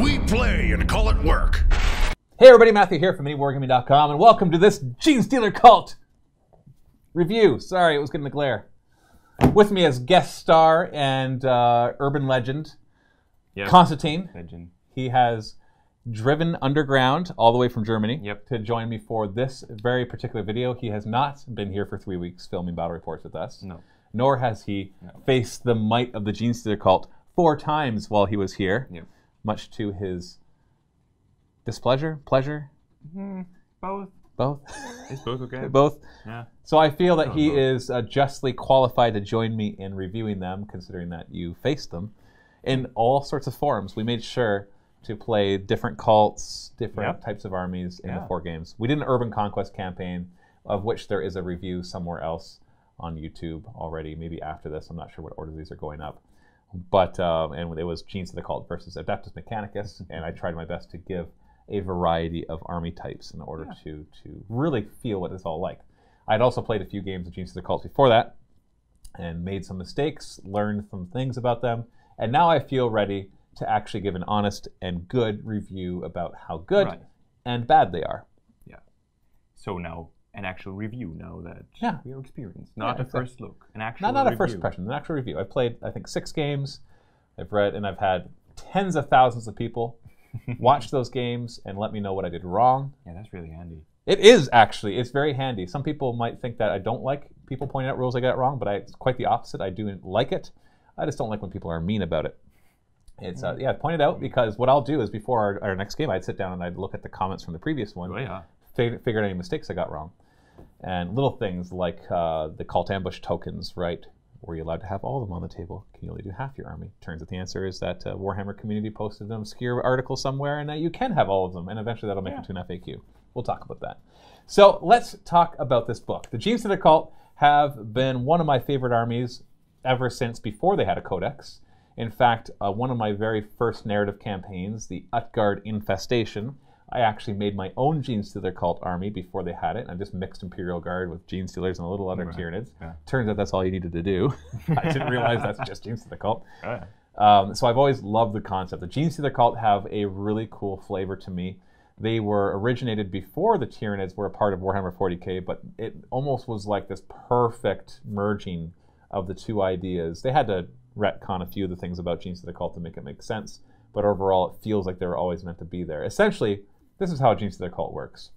We play and call it work. Hey everybody, Matthew here from MiniWarGaming.com, and welcome to this Genestealer Cult review. Sorry, it was getting the glare. With me as guest star and urban legend, Constantin. Legend. He has driven underground all the way from Germany Yep. to join me for this very particular video. He has not been here for 3 weeks filming battle reports with us. No. Nor has he faced the might of the Genestealer Cult 4 times while he was here, much to his displeasure, pleasure? Both. Both? Is both okay? Both? Yeah. So I feel that he both. is justly qualified to join me in reviewing them, considering that you faced them in all sorts of forms. We made sure to play different cults, different types of armies in the 4 games. We did an urban conquest campaign, of which there is a review somewhere else on YouTube already, maybe after this. I'm not sure what order these are going up. But, and it was Genestealer Cult versus Adeptus Mechanicus, and I tried my best to give a variety of army types in order to really feel what it's all like. I'd also played a few games of Genestealer Cults before that, and made some mistakes, learned some things about them, and now I feel ready to actually give an honest and good review about how good and bad they are. Yeah. So now, an actual review now that we are experienced. Not a first look, an actual Not review. a first impression, an actual review. I've played, I think, 6 games. I've read, and I've had tens of thousands of people watch those games and let me know what I did wrong. Yeah, that's really handy. It is, actually. It's very handy. Some people might think that I don't like people pointing out rules I got wrong, but it's quite the opposite. I do like it. I just don't like when people are mean about it. It's point it out, because what I'll do is before our next game, I'd sit down and I'd look at the comments from the previous one, figure out any mistakes I got wrong. And little things like the cult ambush tokens, right? Were you allowed to have all of them on the table? Can you only do half your army? Turns out the answer is that Warhammer community posted an obscure article somewhere and that you can have all of them, and eventually that'll make it to an FAQ. We'll talk about that. So let's talk about this book. The Genestealer Cult have been one of my favorite armies ever since before they had a Codex. In fact, one of my very first narrative campaigns, the Utgard Infestation, I actually made my own Genestealer Cult army before they had it. I just mixed Imperial Guard with Genestealers and a little other Tyranids. Turns out that's all you needed to do. I didn't realize that's just Genestealer Cult. So I've always loved the concept. The Genestealer Cult have a really cool flavor to me. They were originated before the Tyranids were a part of Warhammer 40k, but it almost was like this perfect merging of the two ideas. They had to retcon a few of the things about Genestealer Cult to make it make sense, but overall it feels like they were always meant to be there. Essentially, this is how a Genestealer Cult works.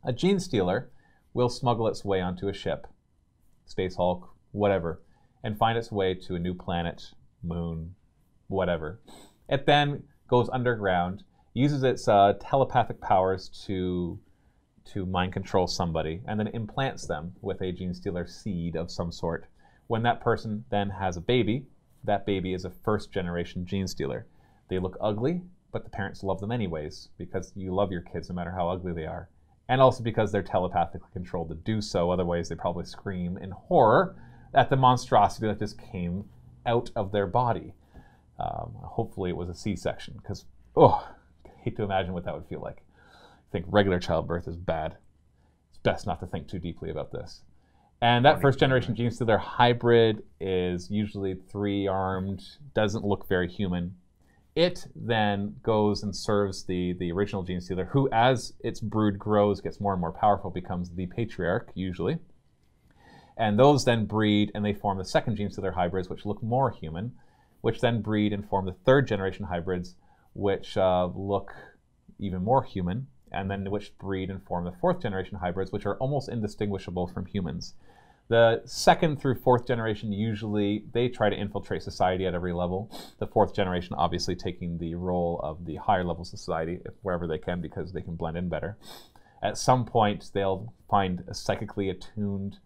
A Genestealer will smuggle its way onto a ship, Space Hulk, whatever, and find its way to a new planet, moon, whatever. It then goes underground, uses its telepathic powers to mind control somebody, and then implants them with a Genestealer seed of some sort. When that person then has a baby, that baby is a first-generation Genestealer. They look ugly, but the parents love them anyways, because you love your kids no matter how ugly they are. And also because they're telepathically controlled to do so, otherwise they probably scream in horror at the monstrosity that just came out of their body. Hopefully it was a C-section, because, I hate to imagine what that would feel like. I think regular childbirth is bad. It's best not to think too deeply about this. And that first-generation Genestealer hybrid is usually 3-armed, doesn't look very human. It then goes and serves the original Genestealer, who, as its brood grows, gets more and more powerful, becomes the Patriarch, usually. And those then breed, and they form the second Genestealer hybrids, which look more human, which then breed and form the 3rd-generation hybrids, which look even more human, and then which breed and form the 4th-generation hybrids, which are almost indistinguishable from humans. The 2nd through 4th generation, usually, they try to infiltrate society at every level. The 4th generation obviously taking the role of the higher levels of society, wherever they can, because they can blend in better. At some point, they'll find a psychically attuned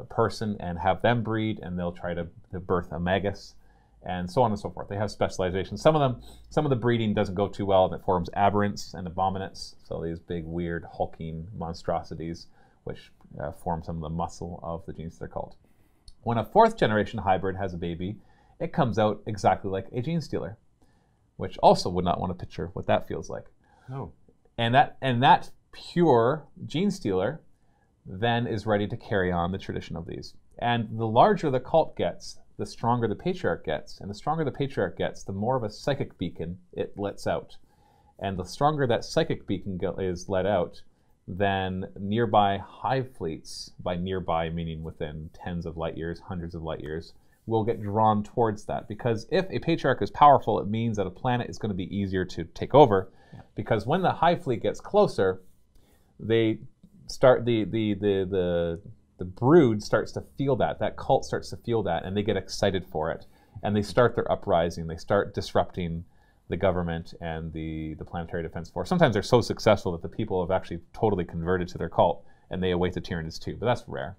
person and have them breed, and they'll try to birth a Magus, and so on and so forth. They have specializations. Some of the breeding doesn't go too well, and it forms Aberrants and Abominants, so these big, weird, hulking monstrosities, which form some of the muscle of the Genestealer Cult. When a 4th generation hybrid has a baby, it comes out exactly like a Genestealer, which also would not want to picture what that feels like. No. And that pure Genestealer then is ready to carry on the tradition of these. And the larger the cult gets, the stronger the Patriarch gets. And the stronger the Patriarch gets, the more of a psychic beacon it lets out. And the stronger that psychic beacon is let out, then nearby hive fleets, by nearby meaning within tens of light years, hundreds of light years, will get drawn towards that. Because if a Patriarch is powerful, it means that a planet is going to be easier to take over. Yeah. Because when the hive fleet gets closer, they start the brood starts to feel that cult starts to feel that, and they get excited for it, and they start their uprising. They start disrupting the government and the Planetary Defense Force. Sometimes they're so successful that the people have actually totally converted to their cult, and they await the Tyranids too, but that's rare.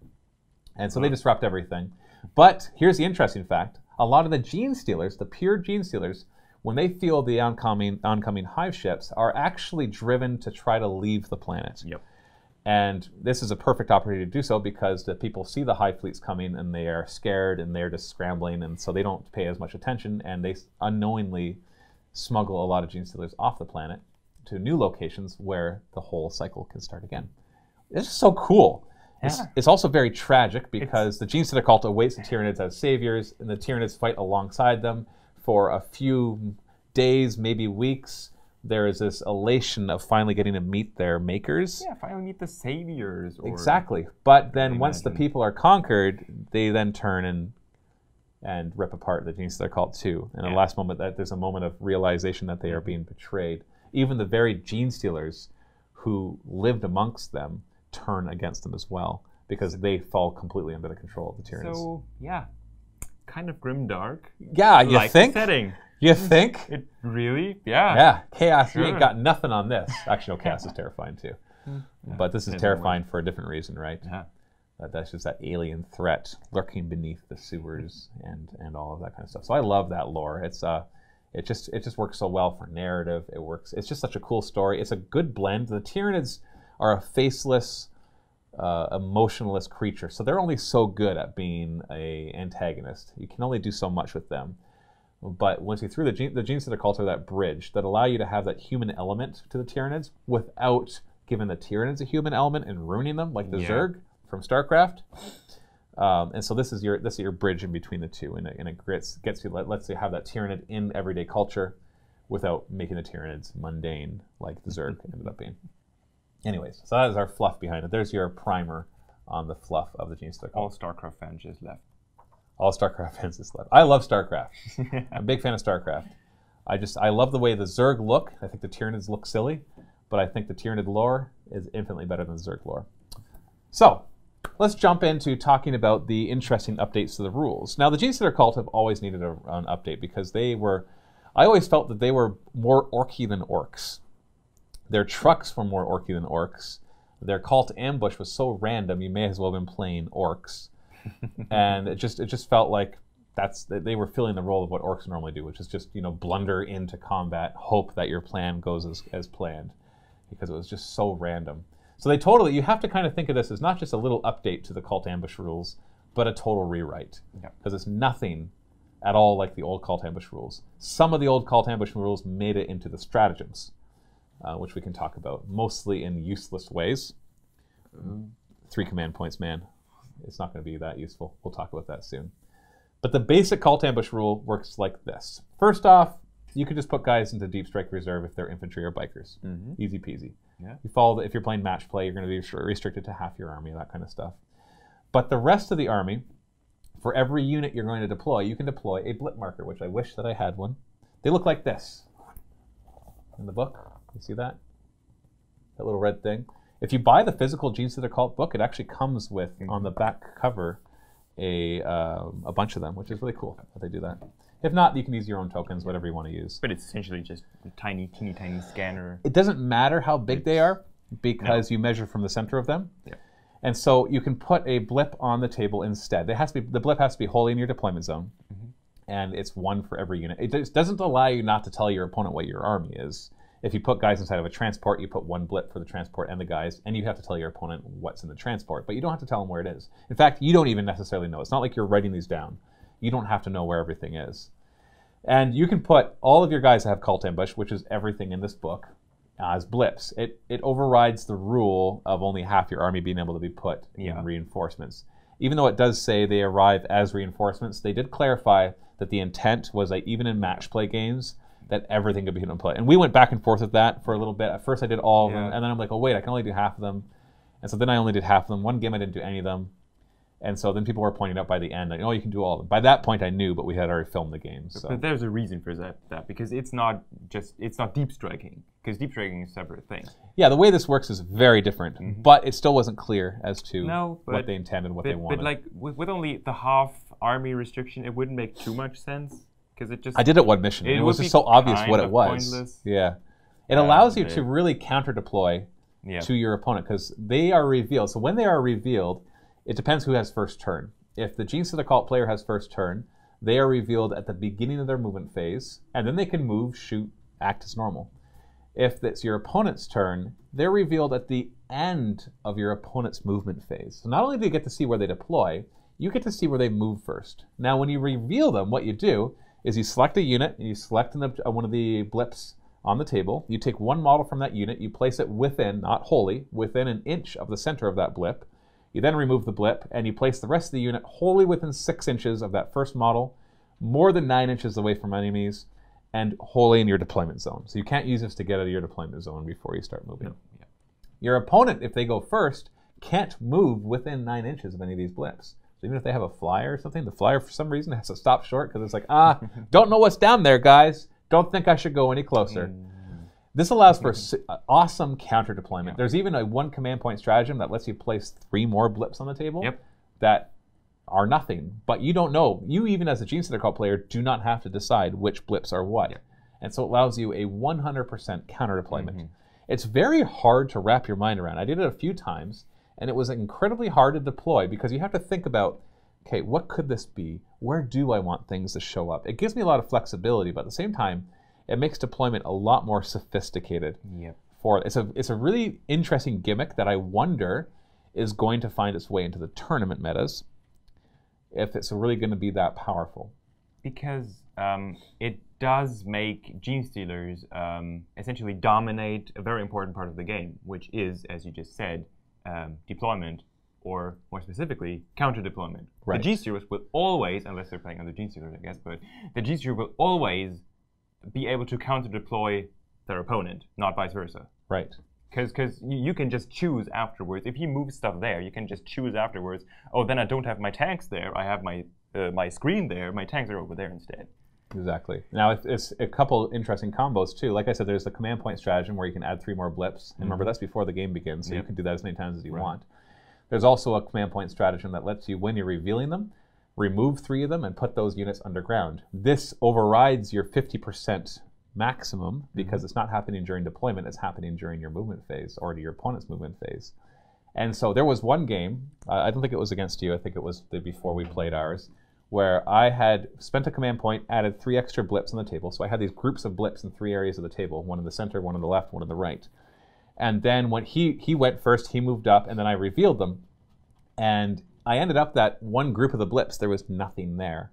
And so they disrupt everything. But here's the interesting fact. A lot of the Genestealers, the pure Genestealers, when they feel the oncoming hive ships, are actually driven to try to leave the planet. Yep. And this is a perfect opportunity to do so because the people see the hive fleets coming and they are scared and they're just scrambling, and so they don't pay as much attention, and they unknowingly smuggle a lot of Genestealers off the planet to new locations where the whole cycle can start again. It's just so cool. Yeah. It's also very tragic because the Genestealer Cult awaits the Tyranids as saviors, and the Tyranids fight alongside them for a few days, maybe weeks. There is this elation of finally getting to meet their makers. Yeah, finally meet the saviors. Exactly. But then once the people are conquered, they then turn and rip apart the Genestealer Cult too. And the last moment, there's a moment of realization that they are being betrayed. Even the very Genestealers who lived amongst them turn against them as well, because they fall completely under the control of the Tyranids. So, yeah, kind of grimdark. Yeah, you think? Setting. You think? It really? Yeah. Yeah, Chaos, you ain't got nothing on this. Actually, no, Chaos is terrifying too. But this is terrifying for a different reason, right? Yeah. That's just that alien threat lurking beneath the sewers and all of that kind of stuff. So I love that lore. It's it just works so well for narrative. It works. It's just such a cool story. It's a good blend. The Tyranids are a faceless, emotionless creature, so they're only so good at being a antagonist. You can only do so much with them. But once you threw the Genestealer Cult are that bridge that allow you to have that human element to the Tyranids without giving the Tyranids a human element and ruining them, like the Zerg from StarCraft. And so this is your bridge in between the two, and it gets you, lets you have that Tyranid in everyday culture without making the Tyranids mundane like the Zerg ended up being. Anyways, so that is our fluff behind it. There's your primer on the fluff of the Genestealer Cult. All StarCraft fans just left. All StarCraft fans just left. I love StarCraft. I'm a big fan of StarCraft. I love the way the Zerg look. I think the Tyranids look silly, but I think the Tyranid lore is infinitely better than the Zerg lore. So, let's jump into talking about the interesting updates to the rules. Now, the Genestealer Cult have always needed an update because I always felt that they were more orky than orcs. Their trucks were more orky than orcs. Their cult ambush was so random, you may as well have been playing orcs. And it just felt like they were filling the role of what orcs normally do, which is just, blunder into combat, hope that your plan goes as planned, because it was just so random. So you have to kind of think of this as not just a little update to the cult ambush rules, but a total rewrite. Because it's nothing at all like the old cult ambush rules. Some of the old cult ambush rules made it into the stratagems, which we can talk about, mostly in useless ways. 3 command points, man. It's not going to be that useful. We'll talk about that soon. But the basic cult ambush rule works like this. First off, you can just put guys into Deep Strike Reserve if they're infantry or bikers. Easy peasy. Yeah. If you're playing match play, you're going to be restricted to half your army, that kind of stuff. But the rest of the army, for every unit you're going to deploy, you can deploy a blip marker, which I wish that I had one. They look like this in the book. You see that? That little red thing. If you buy the physical Genestealer Cult book, it actually comes with, on the back cover, a bunch of them, which is really cool that they do that. If not, you can use your own tokens, whatever you want to use. But it's essentially just a teeny tiny scanner. It doesn't matter how big they are, because you measure from the center of them. Yeah. And so you can put a blip on the table instead. The blip has to be wholly in your deployment zone, and it's 1 for every unit. It doesn't allow you not to tell your opponent what your army is. If you put guys inside of a transport, you put 1 blip for the transport and the guys, and you have to tell your opponent what's in the transport, but you don't have to tell them where it is. In fact, you don't even necessarily know. It's not like you're writing these down. You don't have to know where everything is. And you can put all of your guys that have cult ambush, which is everything in this book, as blips. It overrides the rule of only half your army being able to be put in reinforcements. even though it does say they arrive as reinforcements, they did clarify that the intent was like even in match play games, that everything could be hit on play. And we went back and forth with that for a little bit. At first I did all of them, and then I'm like, oh wait, I can only do half of them. And so then I only did half of them. One game I didn't do any of them. And so then people were pointing out by the end, like, oh, you can do all of them. By that point I knew, but we had already filmed the game. So. But there's a reason for that, because it's not deep striking, because deep striking is a separate thing. Yeah, the way this works is very different, but it still wasn't clear as to what they intended, what they wanted. But like with only the half army restriction, it wouldn't make too much sense, because it just... I did it one mission, and it was just so obvious what it was. Pointless. Yeah. It allows you to really counter-deploy to your opponent, because they are revealed. So when they are revealed, it depends who has first turn. If the Genestealer Cult player has first turn, they are revealed at the beginning of their movement phase, and then they can move, shoot, act as normal. If it's your opponent's turn, they're revealed at the end of your opponent's movement phase. So not only do you get to see where they deploy, you get to see where they move first. Now when you reveal them, what you do is you select a unit, and you select one of the blips on the table. You take one model from that unit, you place it within, not wholly, within an inch of the center of that blip. You then remove the blip, and you place the rest of the unit wholly within 6 inches of that first model, more than 9 inches away from enemies, and wholly in your deployment zone. So you can't use this to get out of your deployment zone before you start moving. No. Yeah. Your opponent, if they go first, can't move within 9 inches of any of these blips. So even if they have a flyer or something, the flyer for some reason has to stop short because it's like, don't know what's down there, guys. Don't think I should go any closer. This allows for awesome counter deployment. There's even a one command point stratagem that lets you place 3 more blips on the table that are nothing. But you don't know. You, even as a Genestealer Cult player, do not have to decide which blips are what. And so it allows you a 100% counter deployment. It's very hard to wrap your mind around. I did it a few times, and it was incredibly hard to deploy because you have to think about, okay, what could this be? Where do I want things to show up? It gives me a lot of flexibility, but at the same time, it makes deployment a lot more sophisticated. It's a really interesting gimmick that I wonder is going to find its way into the tournament metas, if it's really going to be that powerful. Because it does make Genestealers essentially dominate a very important part of the game, which is, as you just said, deployment, or more specifically, counter-deployment. The Genestealers will always, unless they're playing other Genestealers, I guess, but the Genestealer will always be able to counter-deploy their opponent, not vice versa. Right. Because you can just choose afterwards. If he moves stuff there, you can just choose afterwards, oh, then I don't have my tanks there, I have my screen there, my tanks are over there instead. Exactly. Now, it's a couple interesting combos, too. Like I said, there's the command point stratagem where you can add 3 more blips. And remember, that's before the game begins, so you can do that as many times as you want. There's also a command point stratagem that lets you, when you're revealing them, remove 3 of them and put those units underground. This overrides your 50% maximum because it's not happening during deployment, it's happening during your movement phase or your opponent's movement phase. And so there was one game, I don't think it was against you, I think it was before we played ours, where I had spent a command point, added 3 extra blips on the table. So I had these groups of blips in 3 areas of the table, one in the center, one on the left, one on the right. And then when he went first, he moved up, and then I revealed them. And I ended up that one group of the blips, there was nothing there.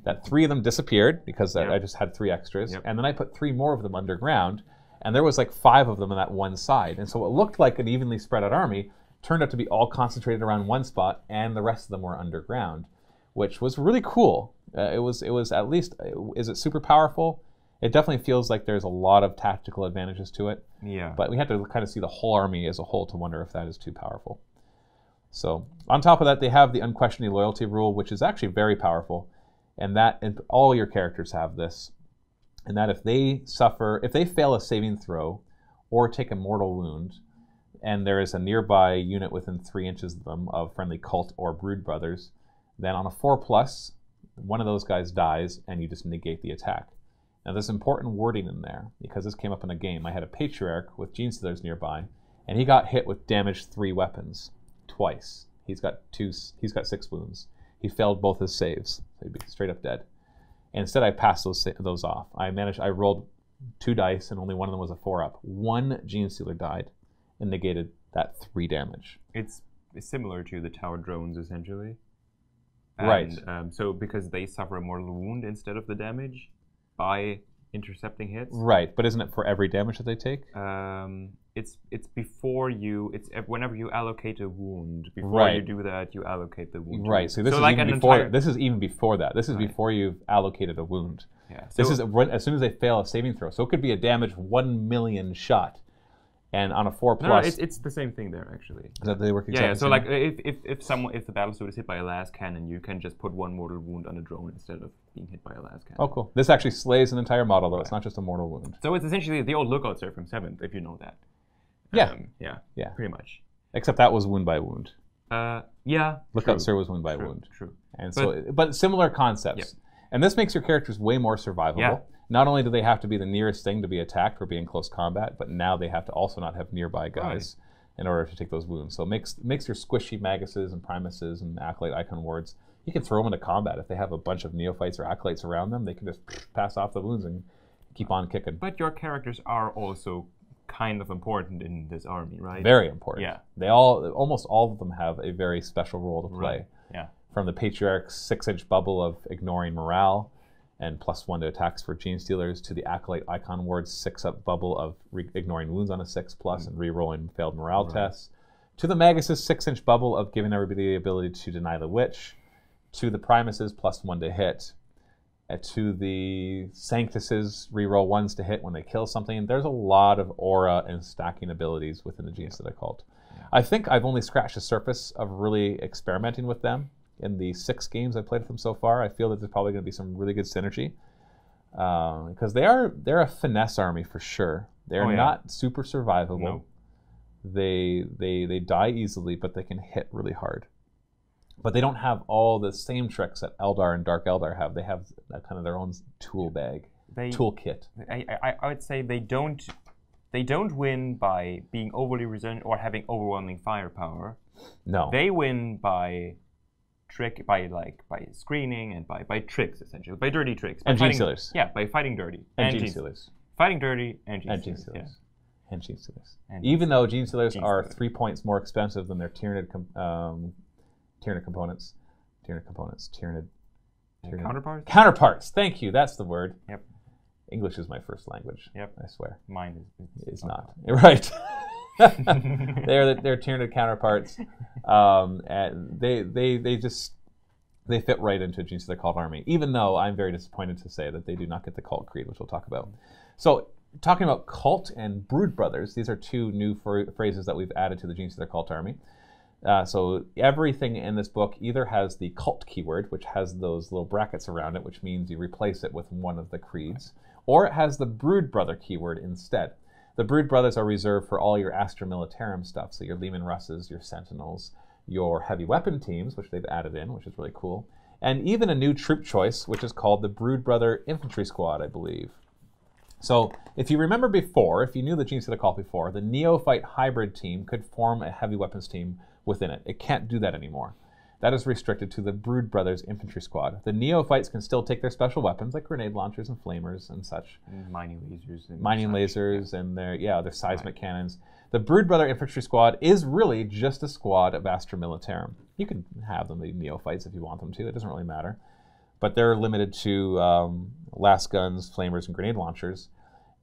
That 3 of them disappeared because I just had 3 extras. And then I put 3 more of them underground, and there was like 5 of them on that one side. And so what looked like an evenly spread out army turned out to be all concentrated around one spot, and the rest of them were underground, which was really cool. It was at least, is it super powerful? It definitely feels like there's a lot of tactical advantages to it. But we had to kind of see the whole army as a whole to wonder if that is too powerful. So on top of that, they have the Unquestioning loyalty rule, which is actually very powerful. And all your characters have this. And that if they fail a saving throw or take a mortal wound, and there is a nearby unit within 3 inches of them of friendly cult or brood brothers, then on a 4+, one of those guys dies and you just negate the attack. Now there's important wording in there because this came up in a game. I had a patriarch with Genestealers nearby, and he got hit with damaged 3 weapons twice. He's got 6 wounds. He failed both his saves, so he'd be straight up dead. And instead I passed those off. I rolled 2 dice and only one of them was a 4-up. 1 Genestealer died and negated that 3 damage. It's similar to the tower drones essentially. Right. So because they suffer a mortal wound instead of the damage, by intercepting hits. Right, but isn't it for every damage that they take? It's before you. It's whenever you allocate a wound. Before you do that, you allocate the wound. Right. So this is like even before. This is even before that. This is before you've allocated a wound. Yeah. So this is as soon as they fail a saving throw. So it could be a damage 1 million shot, and on a 4+. No, it's the same thing there actually. Is that they work exactly? Yeah. So like if the battlesuit is hit by a las cannon, you can just put 1 mortal wound on a drone instead of being hit by a las cannon. Oh, cool. This actually slays an entire model, though. It's not just a mortal wound. So it's essentially the old Lookout Sir from 7th, if you know that. Yeah. Yeah. Pretty much. Except that was wound by wound. Yeah. Lookout Sir was wound by wound. True. And but similar concepts. Yep. And this makes your characters way more survivable. Yeah. Not only do they have to be the nearest thing to be attacked or be in close combat, but now they have to also not have nearby guys in order to take those wounds. So it makes your squishy Maguses and Primuses and Acolyte Icon Wards, you can throw them into combat. If they have a bunch of Neophytes or Acolytes around them, they can just pass off the wounds and keep on kicking. But your characters are also kind of important in this army, right? Very important. Yeah. They almost all of them have a very special role to play. Right. Yeah. From the Patriarch's 6-inch bubble of ignoring morale and +1 to attacks for Genestealers, to the Acolyte Icon Ward's 6-up bubble of ignoring wounds on a 6+ and re-rolling failed morale tests, to the Magus' 6-inch bubble of giving everybody the ability to deny the Witch, to the Primus' +1 to hit, to the Sanctus' re-roll 1s to hit when they kill something. There's a lot of aura and stacking abilities within the Genestealer Cult. Yeah. I think I've only scratched the surface of really experimenting with them. In the 6 games I've played with them so far, I feel that there's probably going to be some really good synergy. Because they're a finesse army for sure. They're not super survivable. No. They die easily, but they can hit really hard. But they don't have all the same tricks that Eldar and Dark Eldar have. They have kind of their own tool bag, toolkit. I would say they don't win by being overly resistant or having overwhelming firepower. No. They win by screening and by tricks, essentially, by dirty tricks. And Genestealers. Yeah, by fighting dirty. And Genestealers. Fighting dirty and Genestealers. Yeah. And Genestealers. Even though Genestealers are 3 points more expensive than their Tyranid components. Tyrannid counterparts? Counterparts. Thank you. That's the word. Yep. English is my first language. Yep. I swear. Mine is not. Right. They're Tyranid counterparts. And they fit right into Genestealer Cult army. Even though I'm very disappointed to say that they do not get the Cult Creed, which we'll talk about. So, talking about Cult and Brood Brothers, these are 2 new phrases that we've added to the Genestealer Cult army. So everything in this book either has the Cult keyword, which has those little brackets around it, which means you replace it with one of the creeds, or it has the Brood Brother keyword instead. The Brood Brothers are reserved for all your Astra Militarum stuff, so your Leman Russes, your Sentinels, your heavy weapon teams, which they've added in, which is really cool, and even a new troop choice, which is called the Brood Brother Infantry Squad, I believe. So, if you remember before, if you knew the Genestealer Cult before, the Neophyte Hybrid team could form a heavy weapons team within it. It can't do that anymore. That is restricted to the Brood Brothers Infantry Squad. The Neophytes can still take their special weapons, like grenade launchers and flamers and such. And mining lasers. And their seismic cannons. The Brood Brother Infantry Squad is really just a squad of Astra Militarum. You can have them be Neophytes if you want them to. It doesn't really matter. But they're limited to las guns, flamers, and grenade launchers.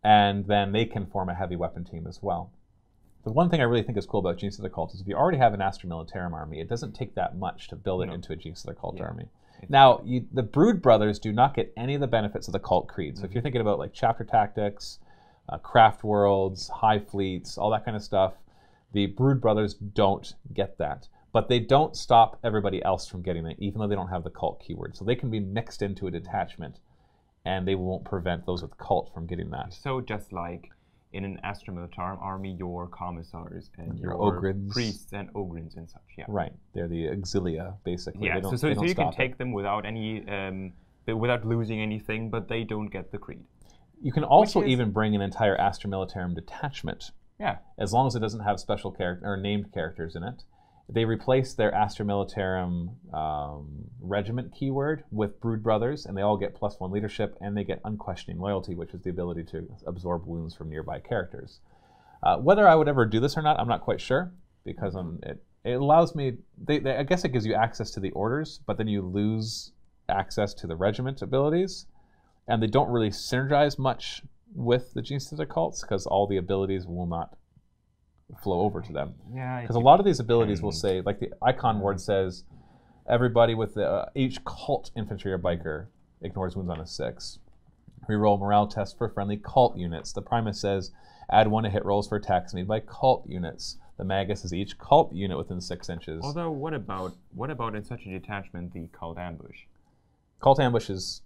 And then they can form a heavy weapon team as well. The one thing I really think is cool about Genestealer Cult is if you already have an Astra Militarum army, it doesn't take that much to build it into a Genestealer Cult army. Now, the Brood Brothers do not get any of the benefits of the Cult Creed. So if you're thinking about like chapter tactics, craft worlds, high fleets, all that kind of stuff, the Brood Brothers don't get that. But they don't stop everybody else from getting it, even though they don't have the Cult keyword. So they can be mixed into a detachment, and they won't prevent those with Cult from getting that. So just like in an Astra Militarum army, your commissars and your Ogryns. Priests and Ogryns and such. Yeah. Right. They're the auxilia, basically. Yeah, so you can take them without any, without losing anything, but they don't get the creed. You can also even bring an entire Astra Militarum detachment. Yeah. As long as it doesn't have special character or named characters in it. They replace their Astra Militarum regiment keyword with Brood Brothers, and they all get +1 leadership, and they get Unquestioning loyalty, which is the ability to absorb wounds from nearby characters. Whether I would ever do this or not, I'm not quite sure, because it allows me, I guess it gives you access to the orders, but then you lose access to the regiment abilities, and they don't really synergize much with the Genestealer Cults because all the abilities will not flow over to them. Yeah. Because a lot of these abilities will say, like the Icon Ward says, everybody with each cult infantry or biker ignores wounds on a 6. Reroll morale tests for friendly cult units. The Primus says, add 1 to hit rolls for attacks made by cult units. The Magus is each cult unit within 6 inches. Although, what about in such a detachment the Cult Ambush? Cult Ambush is...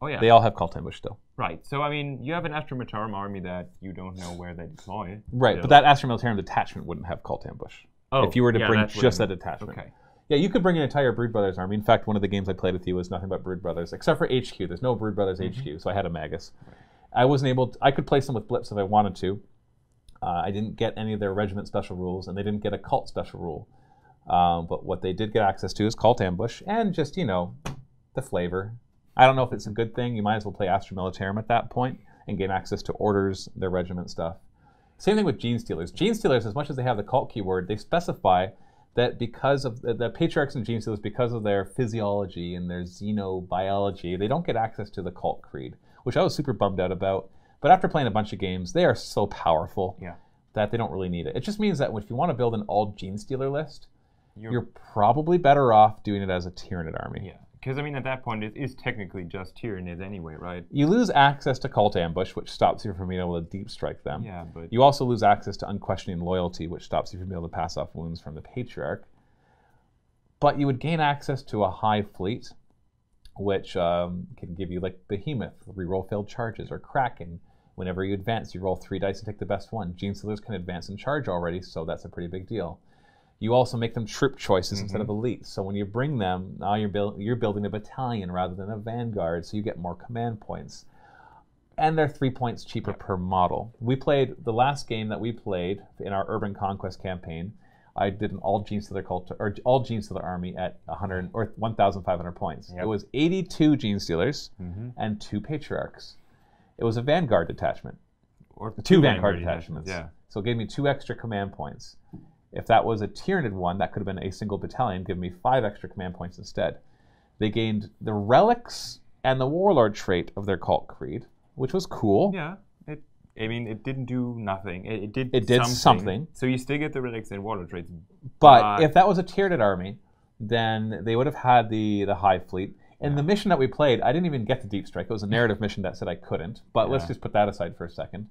Oh yeah. They all have Cult Ambush still. Right. So I mean, you have an Astra Militarum army that you don't know where they deploy. Right, so. but that Astra Militarum detachment wouldn't have Cult Ambush. Oh, if you were to bring that's just that detachment. Okay. Yeah, you could bring an entire Brood Brothers army. In fact, one of the games I played with you was nothing but Brood Brothers, except for HQ. There's no Brood Brothers HQ, so I had a Magus. Right. I wasn't able to, I could place them with blips if I wanted to. I didn't get any of their regiment special rules, and they didn't get a cult special rule. But what they did get access to is Cult Ambush, and just, you know, the flavor. I don't know if it's a good thing. You might as well play Astra Militarum at that point and gain access to orders, their regiment stuff. Same thing with Genestealers. Genestealers, as much as they have the cult keyword, they specify that because of the Patriarchs and Genestealers, because of their physiology and their xenobiology, they don't get access to the cult creed, which I was super bummed out about. But after playing a bunch of games, they are so powerful that they don't really need it. It just means that if you want to build an all Genestealer list, you're probably better off doing it as a Tyranid army. Yeah, because I mean at that point it is technically just Tyranids anyway, right? You lose access to Cult Ambush, which stops you from being able to deep strike them. Yeah, but you also lose access to Unquestioning Loyalty, which stops you from being able to pass off wounds from the Patriarch. But you would gain access to a Hive Fleet, which can give you like Behemoth, reroll failed charges, or Kraken. Whenever you advance, you roll 3 dice and take the best one. Genestealers can advance and charge already, so that's a pretty big deal. You also make them troop choices instead of elites. So when you bring them, now you're building a battalion rather than a vanguard, so you get more command points. And they're 3 points cheaper per model. We played, the last game that we played in our Urban Conquest campaign, I did an all Genestealer Cult, or all Genestealer army at 100 or 1,500 points. Yep. It was 82 Genestealers and 2 Patriarchs. It was a Vanguard detachment. Or 2 Vanguard detachments. Yeah. So it gave me 2 extra command points. If that was a Tyranid one, that could have been a single battalion, giving me 5 extra command points instead. They gained the Relics and the Warlord trait of their cult creed, which was cool. Yeah. I mean, it didn't do nothing. It did something. So you still get the Relics and Warlord traits. But if that was a Tyranid army, then they would have had the Hive Fleet. In the mission that we played, I didn't even get the Deep Strike. It was a narrative mission that said I couldn't. But let's just put that aside for a second.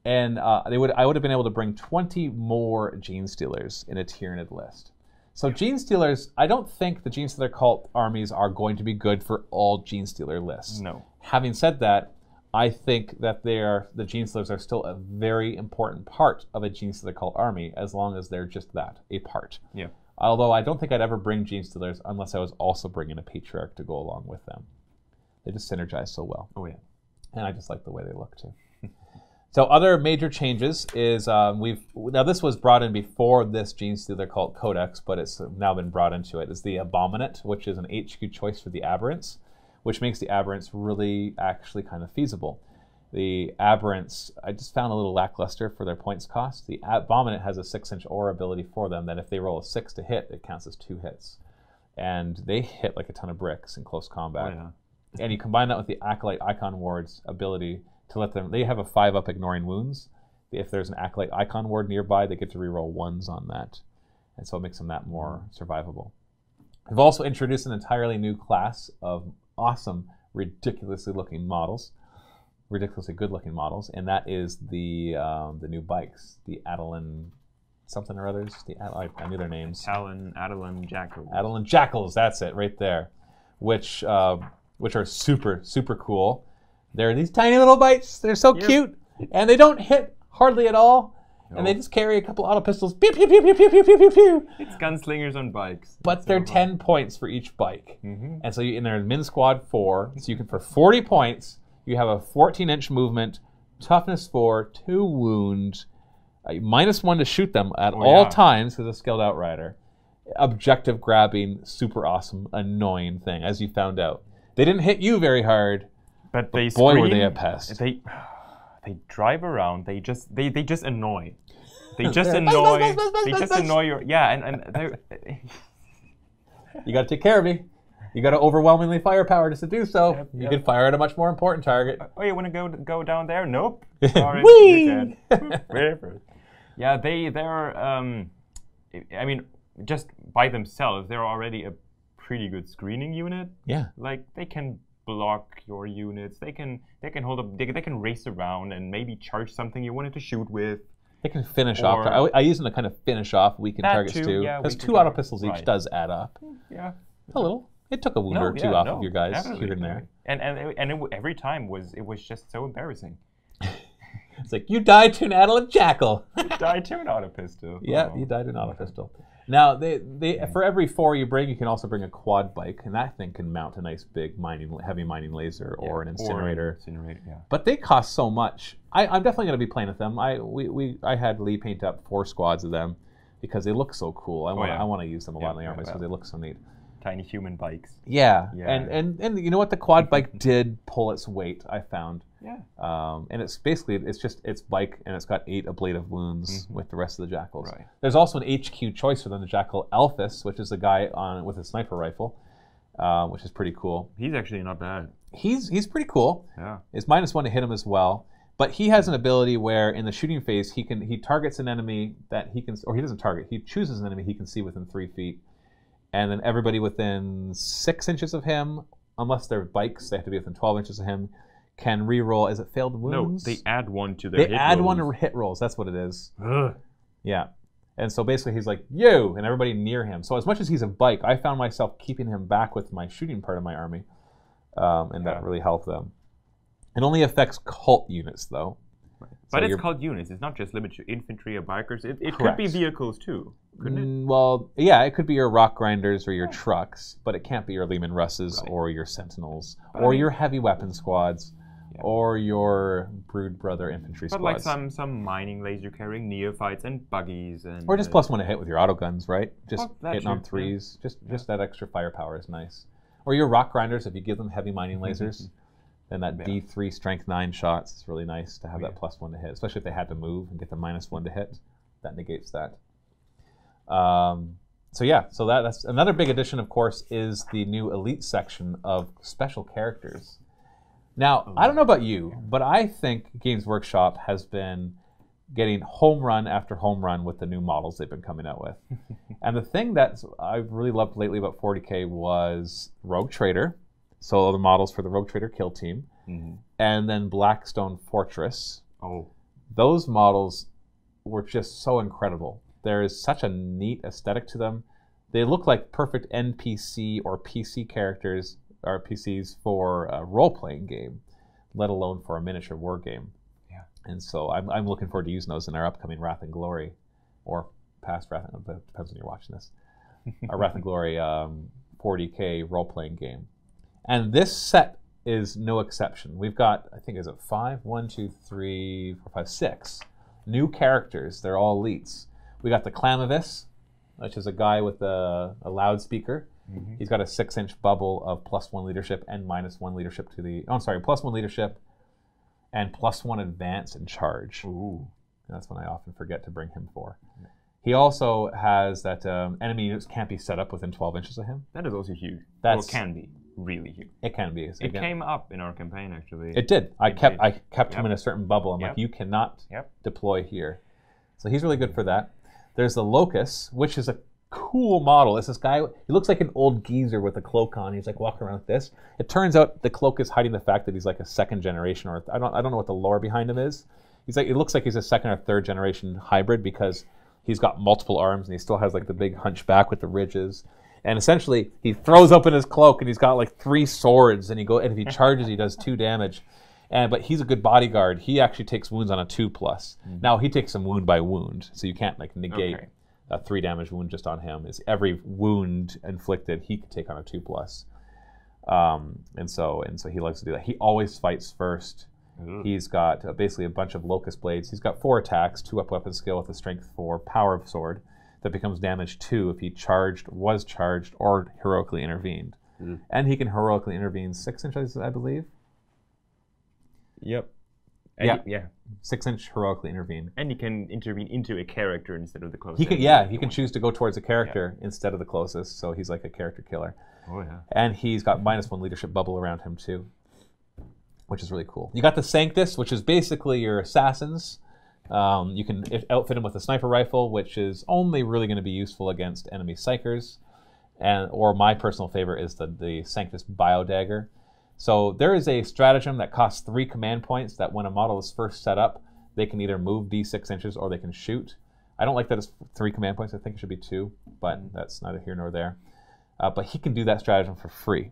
And I would have been able to bring 20 more Genestealers in a Tyranid list. So Genestealers, I don't think the Genestealer Cult armies are going to be good for all Genestealer lists. No. Having said that, I think that the Genestealers are still a very important part of a Genestealer Cult army, as long as they're just that, a part. Yeah. Although I don't think I'd ever bring Genestealers unless I was also bringing a Patriarch to go along with them. They just synergize so well. Oh yeah. And I just like the way they look too. So other major changes is now this was brought in before this Genestealer Cult Codex, but it's now been brought into it, is the Abominate, which is an HQ choice for the Aberrants, which makes the Aberrants really actually kind of feasible. The Aberrants, I just found a little lackluster for their points cost. The Abominate has a 6-inch aura ability for them that if they roll a 6 to hit, it counts as 2 hits. And they hit like a ton of bricks in close combat. Oh, yeah. And you combine that with the Acolyte Icon Ward's ability to let them, they have a 5-up ignoring wounds. If there's an Acolyte Icon Ward nearby, they get to reroll 1s on that. And so it makes them that more survivable. We've also introduced an entirely new class of awesome, ridiculously looking models. Ridiculously good-looking models, and that is the new bikes, the Adelan something or others. I knew their names. Adelan Jackals. Adelan Jackals, that's it, right there. Which are super, super cool. They're these tiny little bikes. They're so cute, and they don't hit hardly at all. No. And they just carry a couple auto pistols. Pew, pew, pew, pew, pew, pew, pew, pew, pew. It's gunslingers on bikes. But they're 10 points for each bike, and so in their min squad 4, so you can for 40 points. You have a 14-inch movement, toughness 4, 2 wounds, -1 to shoot them at all times because a skilled outrider. Objective grabbing, super awesome, annoying thing, as you found out. They didn't hit you very hard, but boy were they a pest. They drive around. They just annoy. They just annoy. They just annoy your and they're. You got to take care of me. You got to overwhelmingly firepower just to do so. Yep, You yep. could fire at a much more important target. Oh, you want to go down there? Nope. Sorry. Whee! You can. Whatever. Yeah, they're. I mean, just by themselves, they're already a pretty good screening unit. Yeah. Like they can block your units. They can hold up. They can race around and maybe charge something you wanted to shoot with. They can finish off. I use them to kind of finish off weakened targets too. Yeah, because 2 auto pistols each does add up. Yeah. A little. It took a wound or two off of your guys here and there. And every time it was just so embarrassing. It's like, you died to an Adelaide Jackal. You died to an auto pistol. Yeah, you died to an auto pistol. Now, for every 4 you bring, you can also bring a quad bike, and that thing can mount a nice big heavy mining laser or an incinerator. Yeah. But they cost so much. I'm definitely going to be playing with them. I had Lee paint up 4 squads of them because they look so cool. I want to use them a lot in the armies because they look so neat. Tiny human bikes. Yeah. And you know what? The quad bike did pull its weight, I found. Yeah. And it's basically, it's bike, and it's got 8 ablative wounds with the rest of the Jackals. Right. There's also an HQ choice for them, the Jackal Alphys, which is the guy with a sniper rifle, which is pretty cool. He's actually not bad. He's pretty cool. Yeah. It's -1 to hit him as well. But he has an ability where in the shooting phase, he targets an enemy that he can, or he doesn't target, he chooses an enemy he can see within 3 feet. And then everybody within 6 inches of him, unless they're bikes, they have to be within 12 inches of him, can re-roll. Is it failed wounds? No, they add 1 to their hit rolls. They add 1 to hit rolls. That's what it is. Ugh. Yeah. And so basically he's like, you, and everybody near him. So as much as he's a bike, I found myself keeping him back with my shooting part of my army. And that really helped them. It only affects cult units, though. Right. But it's called units. It's not just limited to infantry or bikers. It could be vehicles, too. Couldn't it? Well, yeah, it could be your rock grinders or your trucks, but it can't be your Lehman Russes or your Sentinels or your heavy weapon squads or your Brood Brother infantry squads. But like some mining laser carrying neophytes and buggies and or just +1 to hit with your auto guns, right? Just hitting on 3s. Yeah. Just that extra firepower is nice. Or your rock grinders, if you give them heavy mining lasers, then that D3 strength 9 shots is really nice to have that +1 to hit, especially if they had to move and get the -1 to hit. That negates that. So that's another big addition, of course, is the new elite section of special characters. Now, I don't know about you, but I think Games Workshop has been getting home run after home run with the new models they've been coming out with. And the thing that I've really loved lately about 40K was Rogue Trader, so the models for the Rogue Trader kill team, and then Blackstone Fortress. Oh. Those models were just so incredible. There is such a neat aesthetic to them. They look like perfect NPC or PC characters, or PCs for a role-playing game, let alone for a miniature war game. Yeah. And so I'm looking forward to using those in our upcoming Wrath and Glory, or past Wrath, depends when you're watching this, our Wrath and Glory 40K role-playing game. And this set is no exception. We've got, I think, is it 5? 1, 2, 3, 4, 5, 6 new characters. They're all elites. We got the Clamavis, which is a guy with a loudspeaker. He's got a 6-inch bubble of +1 leadership and -1 leadership to the... Oh, I'm sorry, +1 leadership and +1 advance and charge. Ooh. And that's when I often forget to bring him for. He also has that enemy units can't be set up within 12 inches of him. That is also huge. That's, or can be really huge. It can be. It came up in our campaign, actually. It did. I kept him in a certain bubble. I'm like, you cannot deploy here. So he's really good for that. There's the Locus, which is a cool model. It's this guy, he looks like an old geezer with a cloak on. He's like walking around with this. It turns out the cloak is hiding the fact that he's like a 2nd generation, or I don't know what the lore behind him is. He's like, it looks like he's a 2nd or 3rd generation hybrid because he's got multiple arms and he still has like the big hunchback with the ridges. And essentially, he throws open his cloak and he's got like 3 swords, and if he charges, he does 2 damage. But he's a good bodyguard. He actually takes wounds on a 2+. Now he takes them wound by wound, so you can't like negate a 3 damage wound just on him. It's every wound inflicted he could take on a 2+. And so he likes to do that. He always fights first. He's got basically a bunch of Locus blades. He's got 4 attacks, 2 up weapon skill with a strength 4 power of sword that becomes damage 2 if he was charged, or heroically intervened. And he can heroically intervene 6 inches, I believe. Yep. And Yeah. 6-inch heroically intervene. And you can intervene into a character instead of the closest. He can, he can choose to go towards a character instead of the closest, so he's like a character killer. Oh yeah. And he's got -1 leadership bubble around him too, which is really cool. You got the Sanctus, which is basically your assassins. You can outfit him with a sniper rifle, which is only really going to be useful against enemy psychers. Or my personal favorite is the Sanctus Bio Dagger. So there is a stratagem that costs 3 command points that when a model is first set up, they can either move d6 inches or they can shoot. I don't like that it's 3 command points. I think it should be 2, but that's neither here nor there. But he can do that stratagem for free.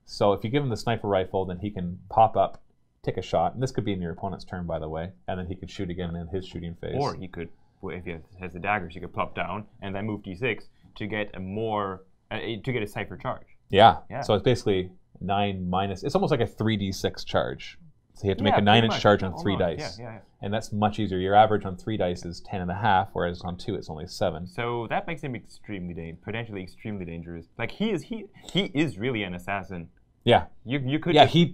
So if you give him the sniper rifle, then he can pop up, take a shot, and this could be in your opponent's turn, by the way, and then he could shoot again in his shooting phase. Or he could, if he has the daggers, he could plop down and then move d6 to get a cipher charge. Yeah. So it's basically 9 minus. It's almost like a 3d6 charge. So you have to make a 9-inch charge on 3 dice. And that's much easier. Your average on 3 dice is 10.5, whereas on 2 it's only 7. So that makes him potentially extremely dangerous. Like he is really an assassin. Yeah. You could. Yeah, he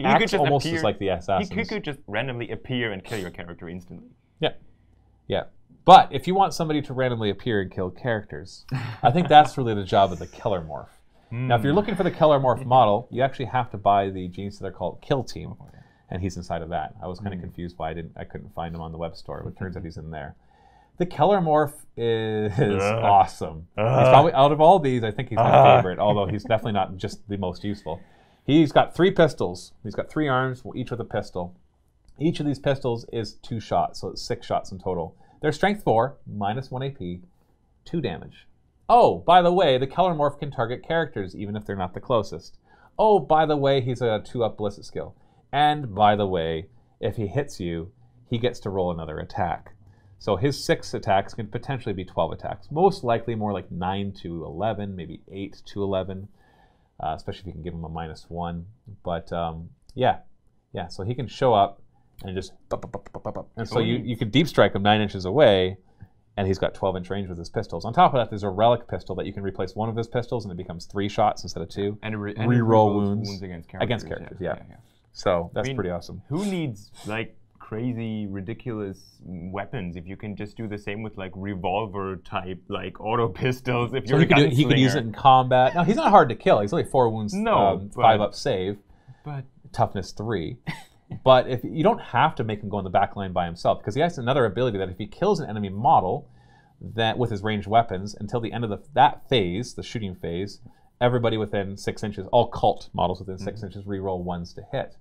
acts almost as like the assassins. He could just randomly appear and kill your character instantly. Yeah. Yeah. But if you want somebody to randomly appear and kill characters, I think that's really the job of the Keller Morph. Now, if you're looking for the Keller Morph model, you actually have to buy the Genestealer Cult Kill Team, and he's inside of that. I was kind of confused why I couldn't find him on the web store, but it turns out he's in there. The Keller Morph is awesome. He's probably, out of all these, I think he's my favorite, although he's definitely not just the most useful. He's got 3 pistols. He's got 3 arms, each with a pistol. Each of these pistols is 2 shots, so it's 6 shots in total. They're strength 4, -1 AP, 2 damage. Oh, by the way, the Keller Morph can target characters, even if they're not the closest. Oh, by the way, he's a 2-up ballistic skill. And by the way, if he hits you, he gets to roll another attack. So his 6 attacks can potentially be 12 attacks. Most likely more like 9 to 11, maybe 8 to 11, especially if you can give him a -1. But yeah, so he can show up and just... And so you can deep strike him 9 inches away, and he's got 12-inch range with his pistols. On top of that, there's a relic pistol that you can replace one of his pistols, and it becomes 3 shots instead of 2. And reroll wounds against characters. Yeah. So that's pretty awesome. Who needs like crazy, ridiculous weapons if you can just do the same with like revolver type, like auto pistols? If you're a gunslinger, he could use it in combat. Now he's not hard to kill. He's only 4 wounds, 5-up save, but toughness 3. But if you don't have to make him go in the back line by himself, because he has another ability that if he kills an enemy model that with his ranged weapons until the end of that phase, the shooting phase, everybody within 6 inches, all cult models within 6 inches, reroll 1s to hit.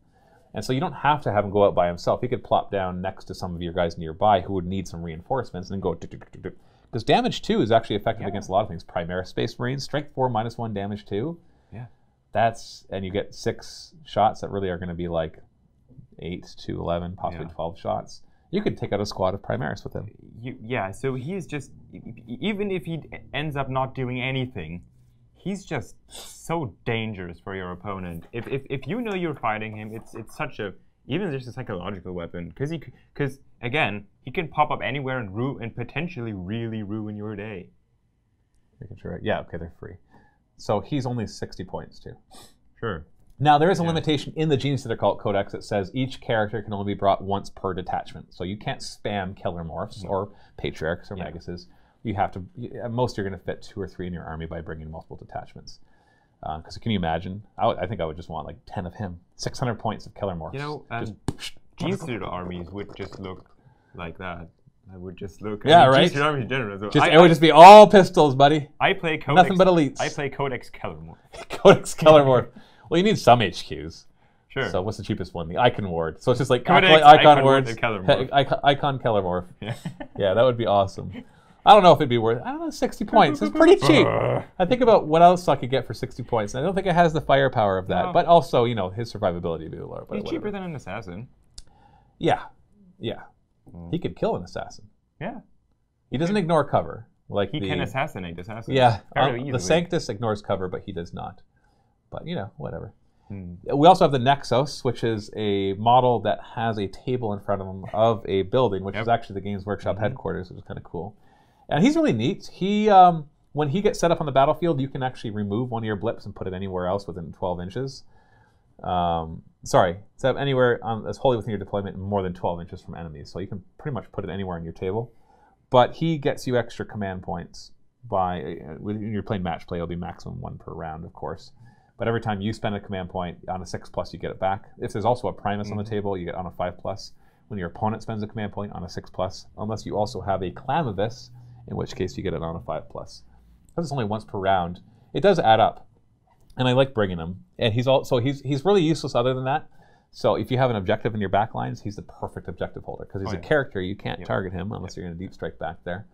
And so you don't have to have him go out by himself. He could plop down next to some of your guys nearby who would need some reinforcements and then go. Because damage 2 is actually effective against a lot of things. Primaris Space Marines, strength 4, -1 damage 2. Yeah. And you get 6 shots that really are going to be like 8 to 11, possibly 12 shots. You could take out a squad of Primaris with him. So he's just, even if he ends up not doing anything, he's just so dangerous for your opponent. If you know you're fighting him, it's such a, even just a psychological weapon, because again, he can pop up anywhere and potentially really ruin your day. Making sure, okay, they're free. So he's only 60 points too. Sure. Now, there is a limitation in the Genestealer Cult Codex that says each character can only be brought once per detachment. So you can't spam Keller Morphs or Patriarchs or Maguses. You have to, at most you're going to fit 2 or 3 in your army by bringing multiple detachments. Because can you imagine? I think I would just want like 10 of him. 600 points of Keller Morphs. You know, Genestealer armies would just look like that. I would just look. Right. Genestealer armies in general. So it would just be all pistols, buddy. I play Codex. Nothing but elites. I play Codex Keller Morph. Codex Keller Morph. Well, you need some HQs. Sure. So what's the cheapest one? The Icon Ward. So it's just like Codex, Icon Wards, Keller Morph. Icon Keller Morph. Yeah, that would be awesome. I don't know if it'd be worth, 60 points. It's pretty cheap. I think about what else I could get for 60 points. And I don't think it has the firepower of that. No. But also, his survivability would be lower. He's cheaper than an assassin. Yeah. He could kill an assassin. Yeah. He doesn't ignore cover. Like he can assassinate assassins. Yeah. The Sanctus ignores cover, but he does not. But, whatever. We also have the Nexus, which is a model that has a table in front of him of a building, which is actually the Games Workshop headquarters, which is kind of cool. And he's really neat. He, when he gets set up on the battlefield, you can actually remove one of your blips and put it anywhere else within 12 inches. Sorry, set up anywhere that's wholly within your deployment and more than 12 inches from enemies. So you can pretty much put it anywhere on your table. But he gets you extra command points by, when you're playing match play, it'll be maximum 1 per round, of course. But every time you spend a command point on a 6+, you get it back. If there's also a Primus on the table, you get on a 5+. When your opponent spends a command point on a 6+, unless you also have a Clamavis, in which case you get it on a 5+. Because it's only once per round, it does add up. And I like bringing him. And he's really useless other than that. So if you have an objective in your backlines, he's the perfect objective holder. Because he's a character, you can't target him unless you're going to deep strike back there.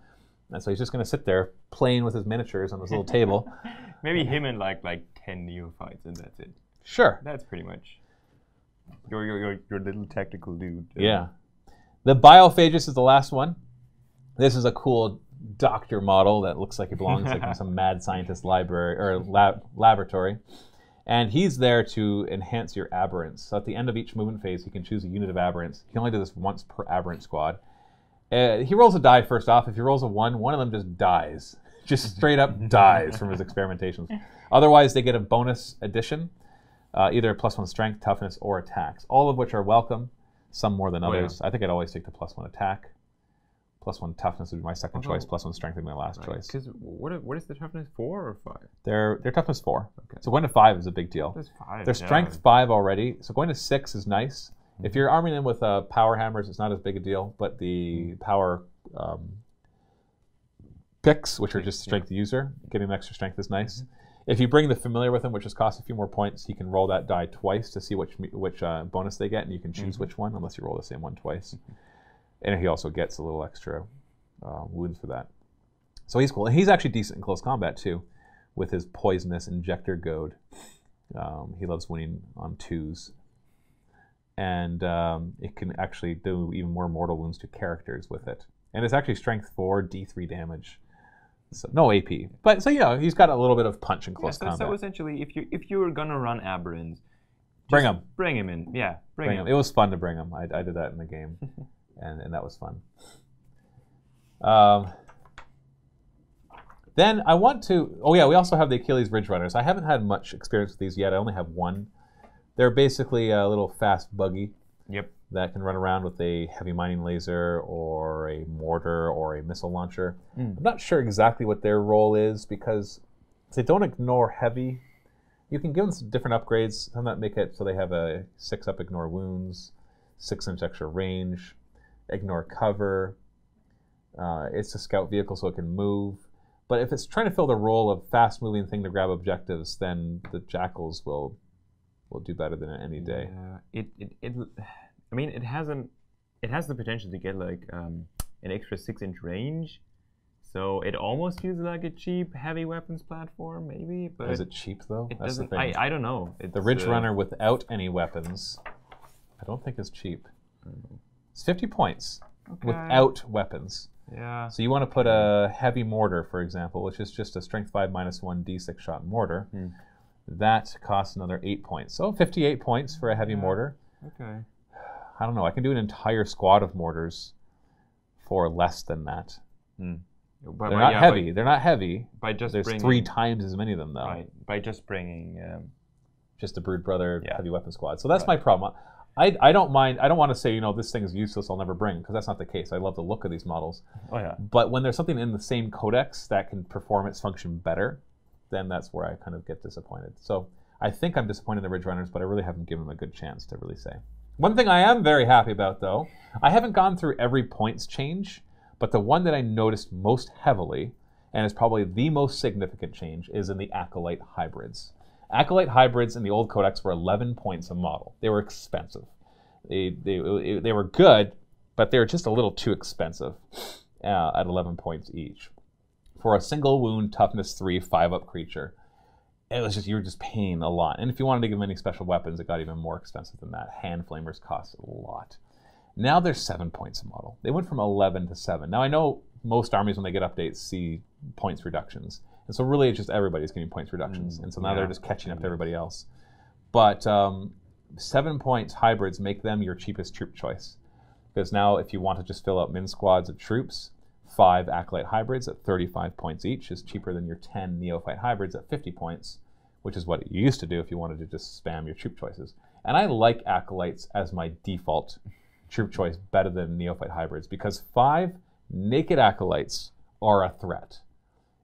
And so he's just going to sit there playing with his miniatures on his little table. Maybe him and like 10 neophytes, and that's it. Sure. That's pretty much your little tactical dude. Yeah. The Biophagus is the last one. This is a cool doctor model that looks like it belongs like in some mad scientist library or laboratory. And he's there to enhance your aberrants. So at the end of each movement phase, you can choose a unit of aberrants. You can only do this once per aberrant squad. He rolls a die first off. If he rolls a 1, one of them just dies. Just straight up dies from his experimentations. Otherwise, they get a bonus addition, either +1 strength, toughness, or attacks, all of which are welcome, some more than others. I think I'd always take the +1 attack. +1 toughness would be my second choice. +1 strength would be my last choice. Because what is the toughness, 4 or 5? They're toughness 4. Okay. So going to 5 is a big deal. That's 5. They're strength 5 already. So going to 6 is nice. If you're arming them with power hammers, it's not as big a deal. But the power picks, which are just strength user, getting extra strength is nice. If you bring the familiar with him, which just costs a few more points, he can roll that die twice to see which bonus they get, and you can choose which one, unless you roll the same one twice. And he also gets a little extra wounds for that. So he's cool. And he's actually decent in close combat, too, with his poisonous injector goad. He loves winning on 2s. And it can actually do even more mortal wounds to characters with it. And it's actually strength 4, D3 damage. So, no AP. But, so, you know, he's got a little bit of punch in close combat. So essentially, if you're going to run Aberrants, bring him. Bring him in. Yeah, bring him. It was fun to bring him. I did that in the game. And that was fun. Then I want to... Oh, yeah, we also have the Achilles Ridge Runners. I haven't had much experience with these yet. I only have one. They're basically a little fast buggy that can run around with a heavy mining laser or a mortar or a missile launcher. I'm not sure exactly what their role is because they don't ignore heavy. You can give them some different upgrades. Some that make it so they have a 6-up ignore wounds, 6-inch extra range, ignore cover. It's a scout vehicle so it can move. But if it's trying to fill the role of fast-moving thing to grab objectives, then the Jackals will do better than any day. I mean, it has the potential to get like an extra 6-inch range, so it almost feels like a cheap heavy weapons platform, maybe. But is it cheap though? It That's doesn't. the thing. I don't know. The Ridge Runner without any weapons, I don't think is cheap. It's 50 points without weapons. Yeah. So you want to put a heavy mortar, for example, which is just a strength 5 -1 D6 shot mortar. That costs another 8 points. So 58 points for a heavy mortar. Okay. I don't know. I can do an entire squad of mortars for less than that. But, they're not heavy. They're not heavy. There's 3 times as many of them, though. Right. By just bringing... just a Brood Brother heavy weapon squad. So that's my problem. I don't mind. I don't want to say, you know, this thing is useless, I'll never bring, because that's not the case. I love the look of these models. Oh, yeah. But when there's something in the same codex that can perform its function better, then that's where I kind of get disappointed. So I think I'm disappointed in the Ridge Runners, but I really haven't given them a good chance to really say. One thing I am very happy about, though, I haven't gone through every points change, but the one that I noticed most heavily, and is probably the most significant change, is in the Acolyte Hybrids. Acolyte Hybrids in the old codex were 11 points a model. They were expensive. They were good, but they were just a little too expensive at 11 points each. For a single wound, toughness 3, 5-up creature, it was just, you were just paying a lot. And if you wanted to give them any special weapons, it got even more expensive than that. Hand flamers cost a lot. Now they're 7 points a model. They went from 11 to 7. Now I know most armies, when they get updates, see points reductions. And so really it's just everybody's getting points reductions. And so now they're just catching up to everybody else. But 7 points hybrids make them your cheapest troop choice. Because now if you want to just fill out min squads of troops, 5 Acolyte Hybrids at 35 points each is cheaper than your 10 Neophyte Hybrids at 50 points, which is what you used to do if you wanted to just spam your troop choices. And I like Acolytes as my default troop choice better than Neophyte Hybrids, because 5 naked Acolytes are a threat.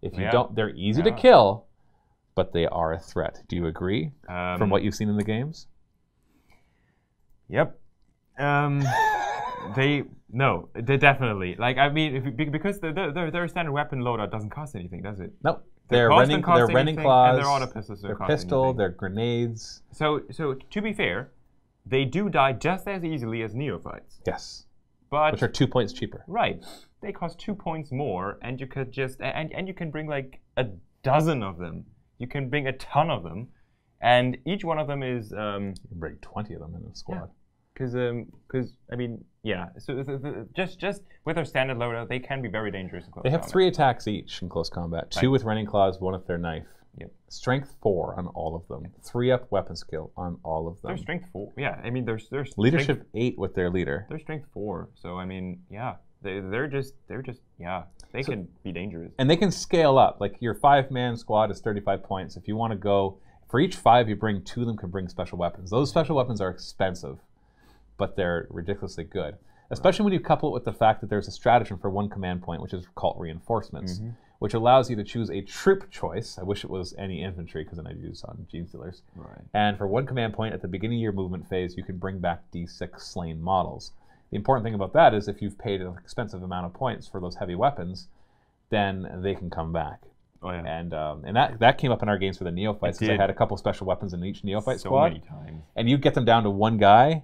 If you don't, they're easy to kill, but they are a threat. Do you agree from what you've seen in the games? Yep. They definitely, like, I mean, because their standard weapon loadout doesn't cost anything, does it? Nope. They're rending claws, and their auto pistols their pistol, their grenades. So to be fair, they do die just as easily as Neophytes. Yes. But which are 2 points cheaper. Right. They cost 2 points more, and you could just and you can bring like a dozen of them. You can bring a ton of them, and each one of them is. You can bring 20 of them in a squad. Because I mean, yeah. So just with their standard loadout, they can be very dangerous in close combat. They have combat. 3 attacks each in close combat. 2 with rending claws, 1 with their knife. Yep. Strength 4 on all of them. 3 up weapon skill on all of them. Their strength 4. Yeah, I mean, there's leadership strength, 8 with their leader. Their strength 4. So I mean, yeah, they're just yeah. They can be dangerous. And they can scale up. Like your 5-man squad is 35 points. If you want to go for each 5 you bring, 2 of them can bring special weapons. Those special weapons are expensive, but they're ridiculously good. Especially when you couple it with the fact that there's a stratagem for 1 command point, which is cult reinforcements, which allows you to choose a troop choice. I wish it was any infantry, because then I'd use on Genestealers. Right. And for 1 command point at the beginning of your movement phase, you can bring back D6 slain models. The important thing about that is if you've paid an expensive amount of points for those heavy weapons, then they can come back. Oh, yeah. And that came up in our games for the Neophytes, because I had a couple special weapons in each Neophyte squad. So many times. And you get them down to 1 guy,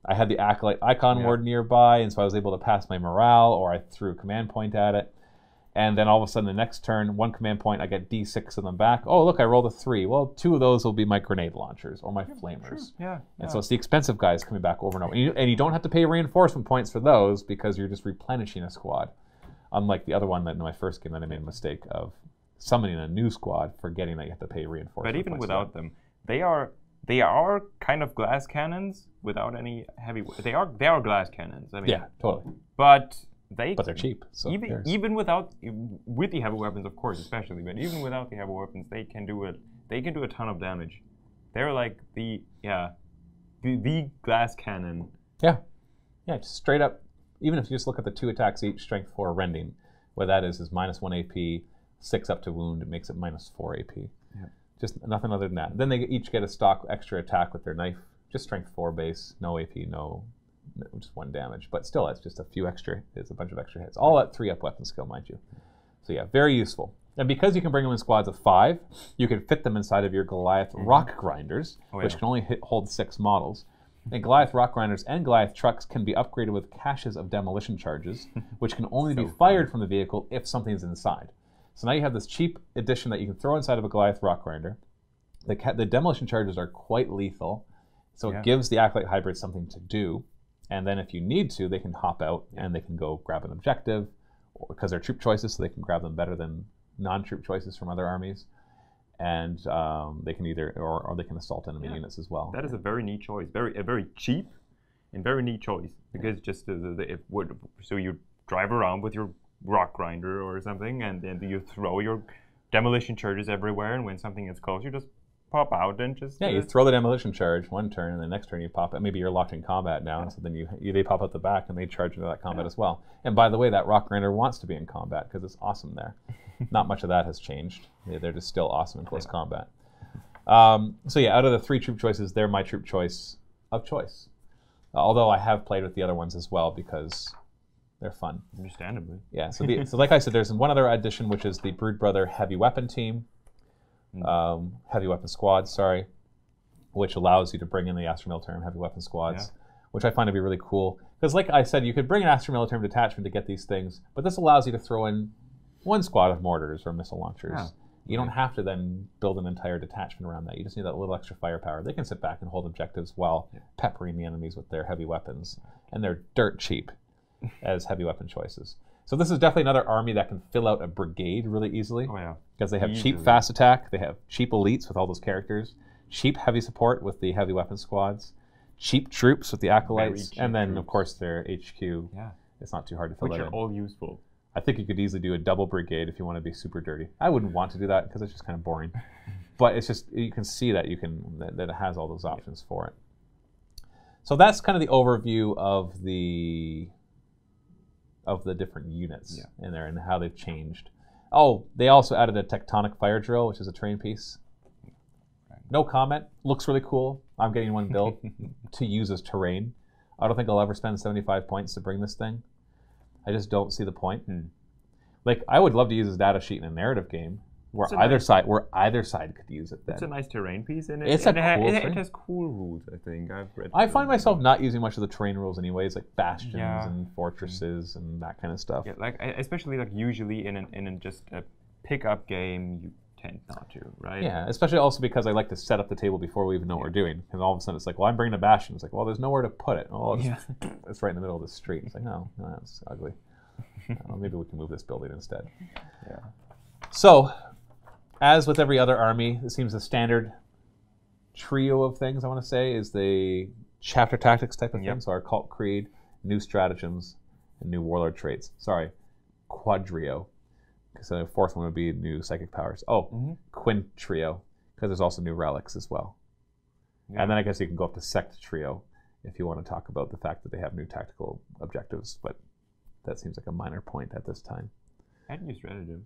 I had the Acolyte icon ward nearby, and so I was able to pass my morale, or I threw a command point at it. And then all of a sudden, the next turn, 1 command point, I get D6 of them back. Oh, look, I rolled a 3. Well, 2 of those will be my grenade launchers or my flamers. True. Yeah. And so it's the expensive guys coming back over and over. And you don't have to pay reinforcement points for those, because you're just replenishing a squad. Unlike the other one that in my first game that I made a mistake of summoning a new squad, forgetting that you have to pay reinforcement points. But even without them, they are kind of glass cannons without any heavy. They are glass cannons. I mean, yeah, totally. But they're cheap. So even with the heavy weapons, of course, especially. But even without the heavy weapons, they can do it. They can do a ton of damage. They're like the glass cannon. Yeah, just straight up. Even if you just look at the 2 attacks each, strength 4 rending, what that is -1 AP, 6 up to wound. It makes it -4 AP. Yeah. Just nothing other than that. Then they each get a stock extra attack with their knife. Just strength 4 base, no AP, no just 1 damage. But still, it's just a few extra. It's a bunch of extra hits. All at 3 up weapon skill, mind you. So yeah, very useful. And because you can bring them in squads of 5, you can fit them inside of your Goliath rock grinders, which can only hold 6 models. And Goliath rock grinders and Goliath trucks can be upgraded with caches of demolition charges, which can only be fired from the vehicle if something's inside. So now you have this cheap addition that you can throw inside of a Goliath rock grinder. The demolition charges are quite lethal, so it gives the Acolyte Hybrids something to do. And then if you need to, they can hop out and they can go grab an objective, because they're troop choices, so they can grab them better than non-troop choices from other armies. And they can or they can assault enemy units as well. That is a very neat choice. A very cheap and very neat choice, because just so you drive around with your rock grinder or something, and then you throw your demolition charges everywhere, and when something is close, you just pop out and just you throw the demolition charge 1 turn, and the next turn you pop it. Maybe you're locked in combat now, so then they pop out the back and they charge into that combat as well. And by the way, that rock grinder wants to be in combat because it's awesome there. Not much of that has changed. They're just still awesome in close combat. So yeah, out of the 3 troop choices, they're my troop choice of choice. Although I have played with the other ones as well, because they're fun. Understandably. Yeah. So like I said, there's one other addition, which is the Brood Brother heavy weapon team. Heavy weapon squad, sorry, which allows you to bring in the Astra Militarum heavy weapon squads, which I find to be really cool. Because like I said, you could bring an Astra Militarum detachment to get these things, but this allows you to throw in 1 squad of mortars or missile launchers. Yeah. You don't have to then build an entire detachment around that. You just need that little extra firepower. They can sit back and hold objectives while peppering the enemies with their heavy weapons. And they're dirt cheap as heavy weapon choices. So this is definitely another army that can fill out a brigade really easily. Oh yeah. Because they have cheap fast attack, they have cheap elites with all those characters, cheap heavy support with the heavy weapon squads, cheap troops with the acolytes, and then of course their HQ. Yeah. It's not too hard to fill that in. Which are all useful. I think you could easily do a double brigade if you want to be super dirty. I wouldn't want to do that because it's just kind of boring. But it's just, you can see that that it has all those options for it. So that's kind of the overview of the different units in there and how they've changed. Oh, they also added a Tectonic fire drill, which is a terrain piece. No comment. Looks really cool. I'm getting one built to use as terrain. I don't think I'll ever spend 75 points to bring this thing. I just don't see the point. Like, I would love to use this data sheet in a narrative game where either side could use it. Then It's a nice terrain piece, and it has cool rules. I think I've read. I find myself not using much of the terrain rules, anyways, like bastions and fortresses and that kind of stuff. Yeah, like especially like usually in just a pickup game, you tend not to, right? Yeah, especially also because I like to set up the table before we even know what we're doing. And all of a sudden it's like, well, I'm bringing a bastion. It's like, well, there's nowhere to put it. Oh, it's right in the middle of the street. It's like, no, that's ugly. Maybe we can move this building instead. Yeah. So, as with every other army, it seems the standard trio of things, I want to say, is the chapter tactics type of thing. So our cult creed, new stratagems, and new warlord traits. Sorry, quadrio. Because the fourth one would be new psychic powers. Oh, quintrio, because there's also new relics as well. And then I guess you can go up to sect trio if you want to talk about the fact that they have new tactical objectives, but that seems like a minor point at this time. And new stratagems.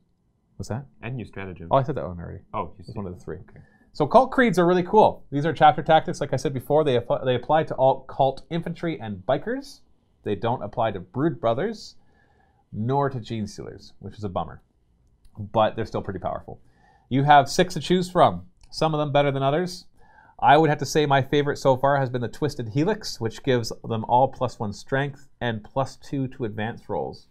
What's that? And new stratagems. Oh, I said that one already. Oh, it's one of the three. Okay. So cult creeds are really cool. These are chapter tactics. Like I said before, they apply to all cult infantry and bikers. They don't apply to brood brothers, nor to Genestealers, which is a bummer. But they're still pretty powerful. You have 6 to choose from. Some of them better than others. I would have to say my favorite so far has been the Twisted Helix, which gives them all +1 strength and +2 to advance rolls.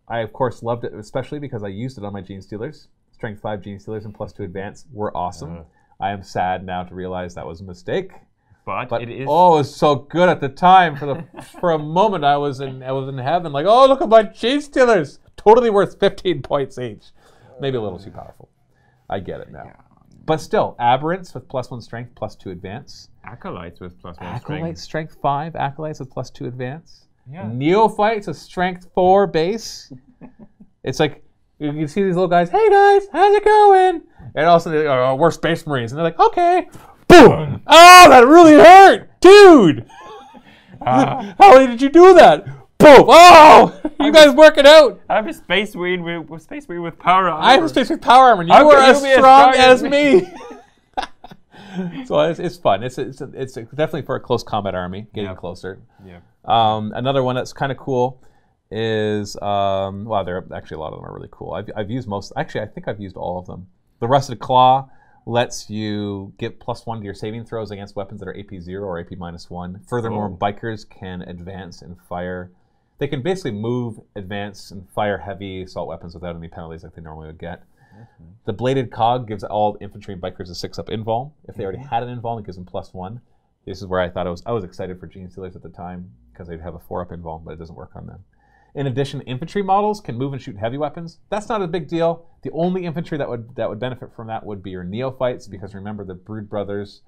I, of course, loved it, especially because I used it on my Genestealers. Strength 5 Genestealers and +2 advance were awesome. I am sad now to realize that was a mistake. But it is. Oh, it was so good at the time. For a moment, I was in heaven. Like, oh, look at my Genestealers. Totally worth 15 points each. Maybe a little too powerful. I get it now. Yeah. But still, Aberrants with +1 strength, +2 advance. Acolytes with +1 strength. Acolytes strength 5. Acolytes with +2 advance. Yeah. Neophytes with strength 4 base. It's like, you see these little guys, hey guys, how's it going? And all of a sudden, they're like, oh, we're Space Marines. And they're like, okay. Boom! Oh, that really hurt! Dude! How did you do that? Boom! Oh! You guys working out! I'm a Space Marine with power armor. I'm a Space Marine with power armor. You are as strong as me! So it's fun. It's definitely for a close combat army, getting closer. Yeah. Another one that's kind of cool is, well, there are actually a lot of them are really cool. I've used most, actually I think I've used all of them. The Rusted Claw lets you get +1 to your saving throws against weapons that are AP 0 or AP -1. Furthermore, bikers can advance and fire. They can basically move, advance, and fire heavy assault weapons without any penalties like they normally would get. The Bladed Cog gives all infantry and bikers a 6-up invul. If they already had an invul, it gives them +1. This is where I thought I was excited for Genestealers at the time because they'd have a 4-up invul, but it doesn't work on them. In addition, infantry models can move and shoot heavy weapons. That's not a big deal. The only infantry that would benefit from that would be your neophytes, because remember, the Brood Brothers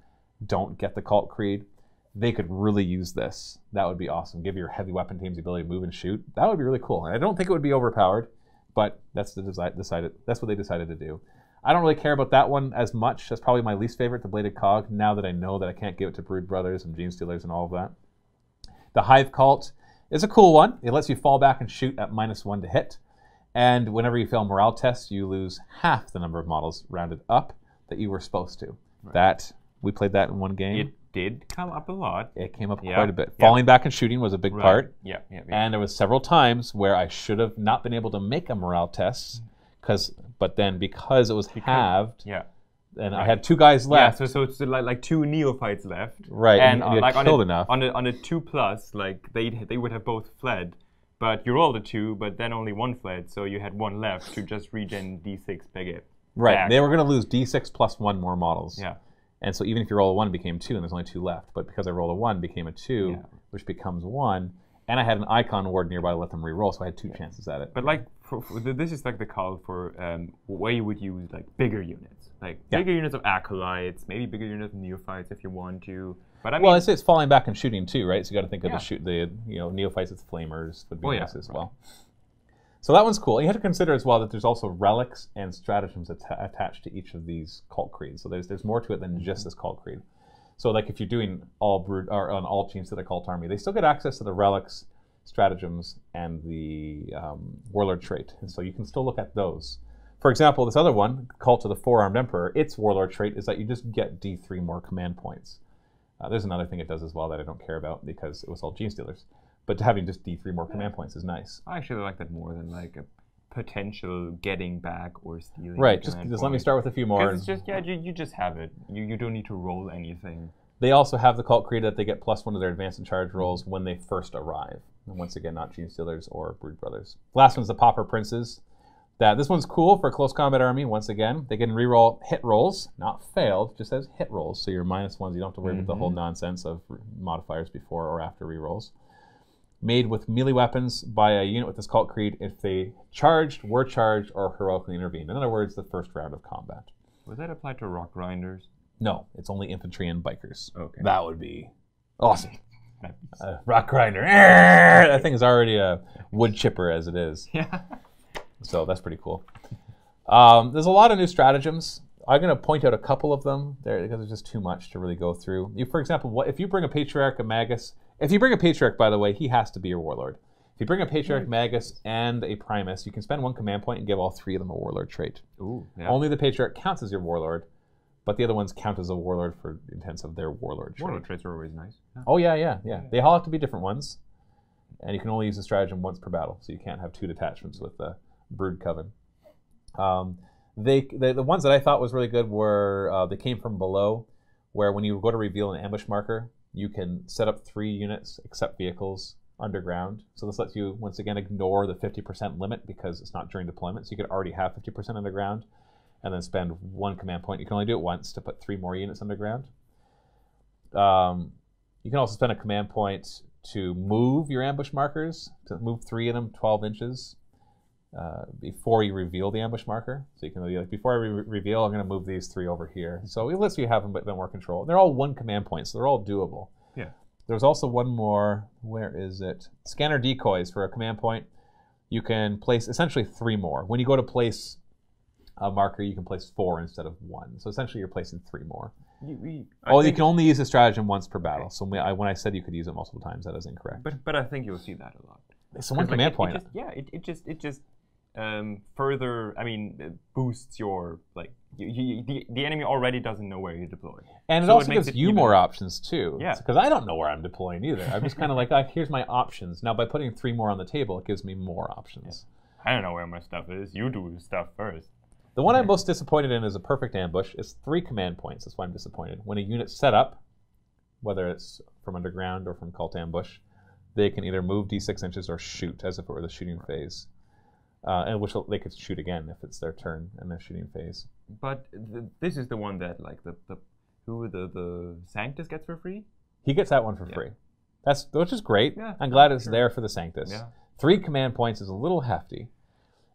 don't get the Cult Creed. They could really use this. That would be awesome. Give your heavy weapon teams the ability to move and shoot. That would be really cool. And I don't think it would be overpowered, but that's what they decided to do. I don't really care about that one as much. That's probably my least favorite, the Bladed Cog, now that I know that I can't give it to Brood Brothers and Genestealers and all of that. The Hive Cult is a cool one. It lets you fall back and shoot at -1 to hit. And whenever you fail morale tests, you lose half the number of models rounded up that you were supposed to. Right. We played that in one game. It did come up a lot. It came up quite a bit. Falling back and shooting was a big part. And there was several times where I should have not been able to make a morale test, but then because it was halved, and I had 2 guys left. Yeah, so it's like 2 neophytes left. Right, and like killed enough. On a 2+, like they would have both fled, but you rolled a 2, but then only 1 fled, so you had 1 left to just regen D6 back. Right, they were going to lose D6 +1 more models. Yeah. And so even if you roll a 1, it became 2, and there's only 2 left. But because I rolled a 1, it became a 2, which becomes 1. And I had an icon ward nearby to let them re-roll, so I had 2 chances at it. But like, this is like the call for where you would use like bigger units, like bigger units of acolytes, maybe bigger units of neophytes if you want to. But I mean, well, it's falling back and shooting too, right? So you got to think of the neophytes with flamers would be nice as well. So that one's cool. You have to consider as well that there's also relics and stratagems attached to each of these cult creeds. So there's more to it than just this cult creed. So like if you're doing all brood or on all Genestealer Cult army, they still get access to the relics, stratagems, and the warlord trait. And so you can still look at those. For example, this other one, Cult of the Four-Armed Emperor, its warlord trait is that you just get D3 more command points. There's another thing it does as well that I don't care about because it was all Genestealers. But having just D3 more command points is nice. I actually like that more than like a potential getting back or stealing. Right, just let me start with a few more. It's just, you just have it. You don't need to roll anything. They also have the cult creed that they get +1 to their advance and charge rolls when they first arrive. And once again, not Genestealers or Brood Brothers. Last one's the Pauper Princes. This one's cool for a close combat army. Once again, they can reroll hit rolls, not failed, just as hit rolls. So your -1s, you don't have to worry about the whole nonsense of modifiers before or after rerolls. Made with melee weapons by a unit with this cult creed if they charged, were charged, or heroically intervened. In other words, the first round of combat. Was that applied to rock grinders? No, it's only infantry and bikers. Okay. That would be awesome. Rock grinder. That thing is already a wood chipper as it is. Yeah. So that's pretty cool. There's a lot of new stratagems. I'm going to point out a couple of them there because there's just too much to really go through. For example, if you bring a Patriarch, a Magus, if you bring a Patriarch, by the way, he has to be your Warlord. If you bring a Patriarch, Magus, and a Primus, you can spend 1 command point and give all 3 of them a Warlord trait. Ooh, yeah. Only the Patriarch counts as your Warlord, but the other ones count as a Warlord for the intents of their Warlord trait. Warlord traits are always nice. Yeah. Oh, yeah. They all have to be different ones, and you can only use the stratagem once per battle, so you can't have 2 detachments with the Brood Coven. The ones that I thought was really good were they came from below, where when you go to reveal an ambush marker, you can set up 3 units except vehicles underground. So this lets you once again ignore the 50% limit because it's not during deployment. So you could already have 50% underground, and then spend 1 command point. You can only do it once to put 3 more units underground. You can also spend a command point to move your ambush markers, to move 3 of them 12 inches. Before you reveal the ambush marker. So you can be like, before I reveal, I'm going to move these 3 over here. So it lets you have a bit more control. They're all 1 command point, so they're all doable. Yeah. There's also one more. Where is it? Scanner decoys for a command point. You can place essentially 3 more. When you go to place a marker, you can place 4 instead of 1. So essentially you're placing 3 more. You can only use a stratagem once per battle. So when I said you could use it multiple times, that is incorrect. But I think you'll see that a lot. It's 1 command point. It just further, boosts your, the enemy already doesn't know where you deploy. And it also gives you more options too. Yeah. Because I don't know where I'm deploying either. I'm just kind of like, here's my options. Now by putting 3 more on the table, it gives me more options. Yeah. I don't know where my stuff is. You do stuff first. The one I'm most disappointed in is a perfect ambush. It's 3 command points. That's why I'm disappointed. When a unit's set up, whether it's from underground or from cult ambush, they can either move D6 inches or shoot as if it were the shooting phase. And which they could shoot again if it's their turn and their shooting phase. But this is the one that the Sanctus gets for free. He gets that one for free. Which is great. Yeah, I'm glad it's there for the Sanctus. Yeah. 3 command points is a little hefty,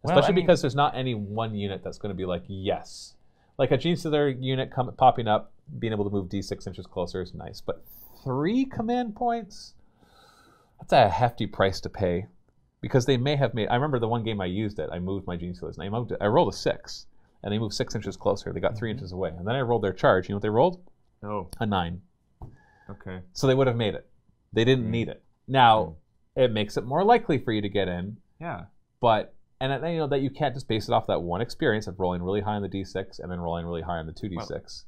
especially because there's not any one unit that's going to be like yes, like a Genestealer unit popping up, being able to move D6 inches closer is nice, but 3 command points, that's a hefty price to pay. Because they may have made... I remember the one game I used it. I moved my Genestealers, and I rolled a 6, and they moved 6 inches closer. They got 3 inches away. And then I rolled their charge. You know what they rolled? Oh. A 9. Okay. So they would have made it. They didn't need it. Now, it makes it more likely for you to get in. Yeah. But... And that you can't just base it off that one experience of rolling really high on the D6 and then rolling really high on the 2D6.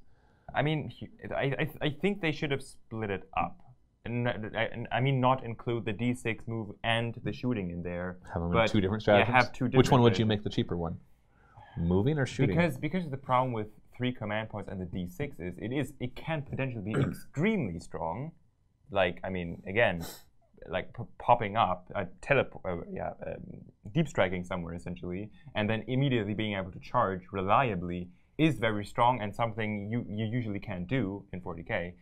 Well, I think they should have split it up. And not include the D6 move and the shooting in there. Have them in 2 different strategies? Yeah, have 2 different Which one would you strategies. make the cheaper one? Moving or shooting? Because the problem with 3 command points and the D6 is it can potentially be extremely strong. Again, popping up, deep striking somewhere essentially, and then immediately being able to charge reliably is very strong and something you usually can't do in 40k.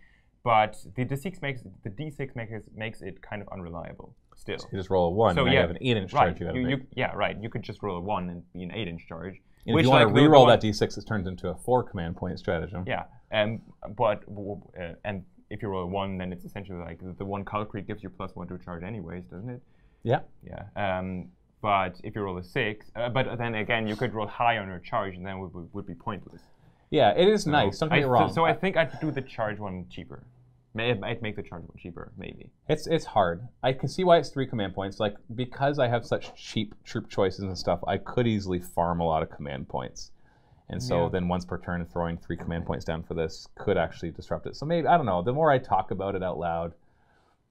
But the D6 makes it kind of unreliable still. So you just roll a 1, so you have an 8-inch charge. You could just roll a 1 and be an 8-inch charge. And if you want to re-roll that D6, it turns into a 4 command point stratagem. Yeah, and if you roll a 1, then it's essentially like the 1 cult creed gives you +1 to charge anyways, doesn't it? Yeah. Yeah. But if you roll a 6, but then again, you could roll high on your charge, and then it would be pointless. Yeah, it is nice. Don't get me wrong. So I think I'd do the charge one cheaper. I'd make the charge one cheaper, maybe. It's hard. I can see why it's 3 command points. Like, because I have such cheap troop choices and stuff, I could easily farm a lot of command points. And so then once per turn, throwing 3 command points down for this could actually disrupt it. So maybe, I don't know, the more I talk about it out loud,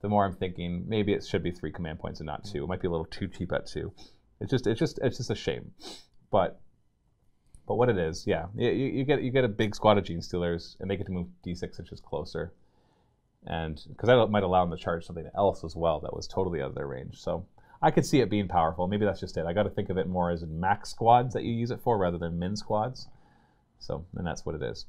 the more I'm thinking maybe it should be 3 command points and not 2. It might be a little too cheap at 2. It's just a shame. But what it is, yeah, you get a big squad of Genestealers, and they get to move D6 inches closer. And because that might allow them to charge something else as well that was totally out of their range. So I could see it being powerful. Maybe that's just it. I got to think of it more as in max squads that you use it for rather than min squads. So, and that's what it is.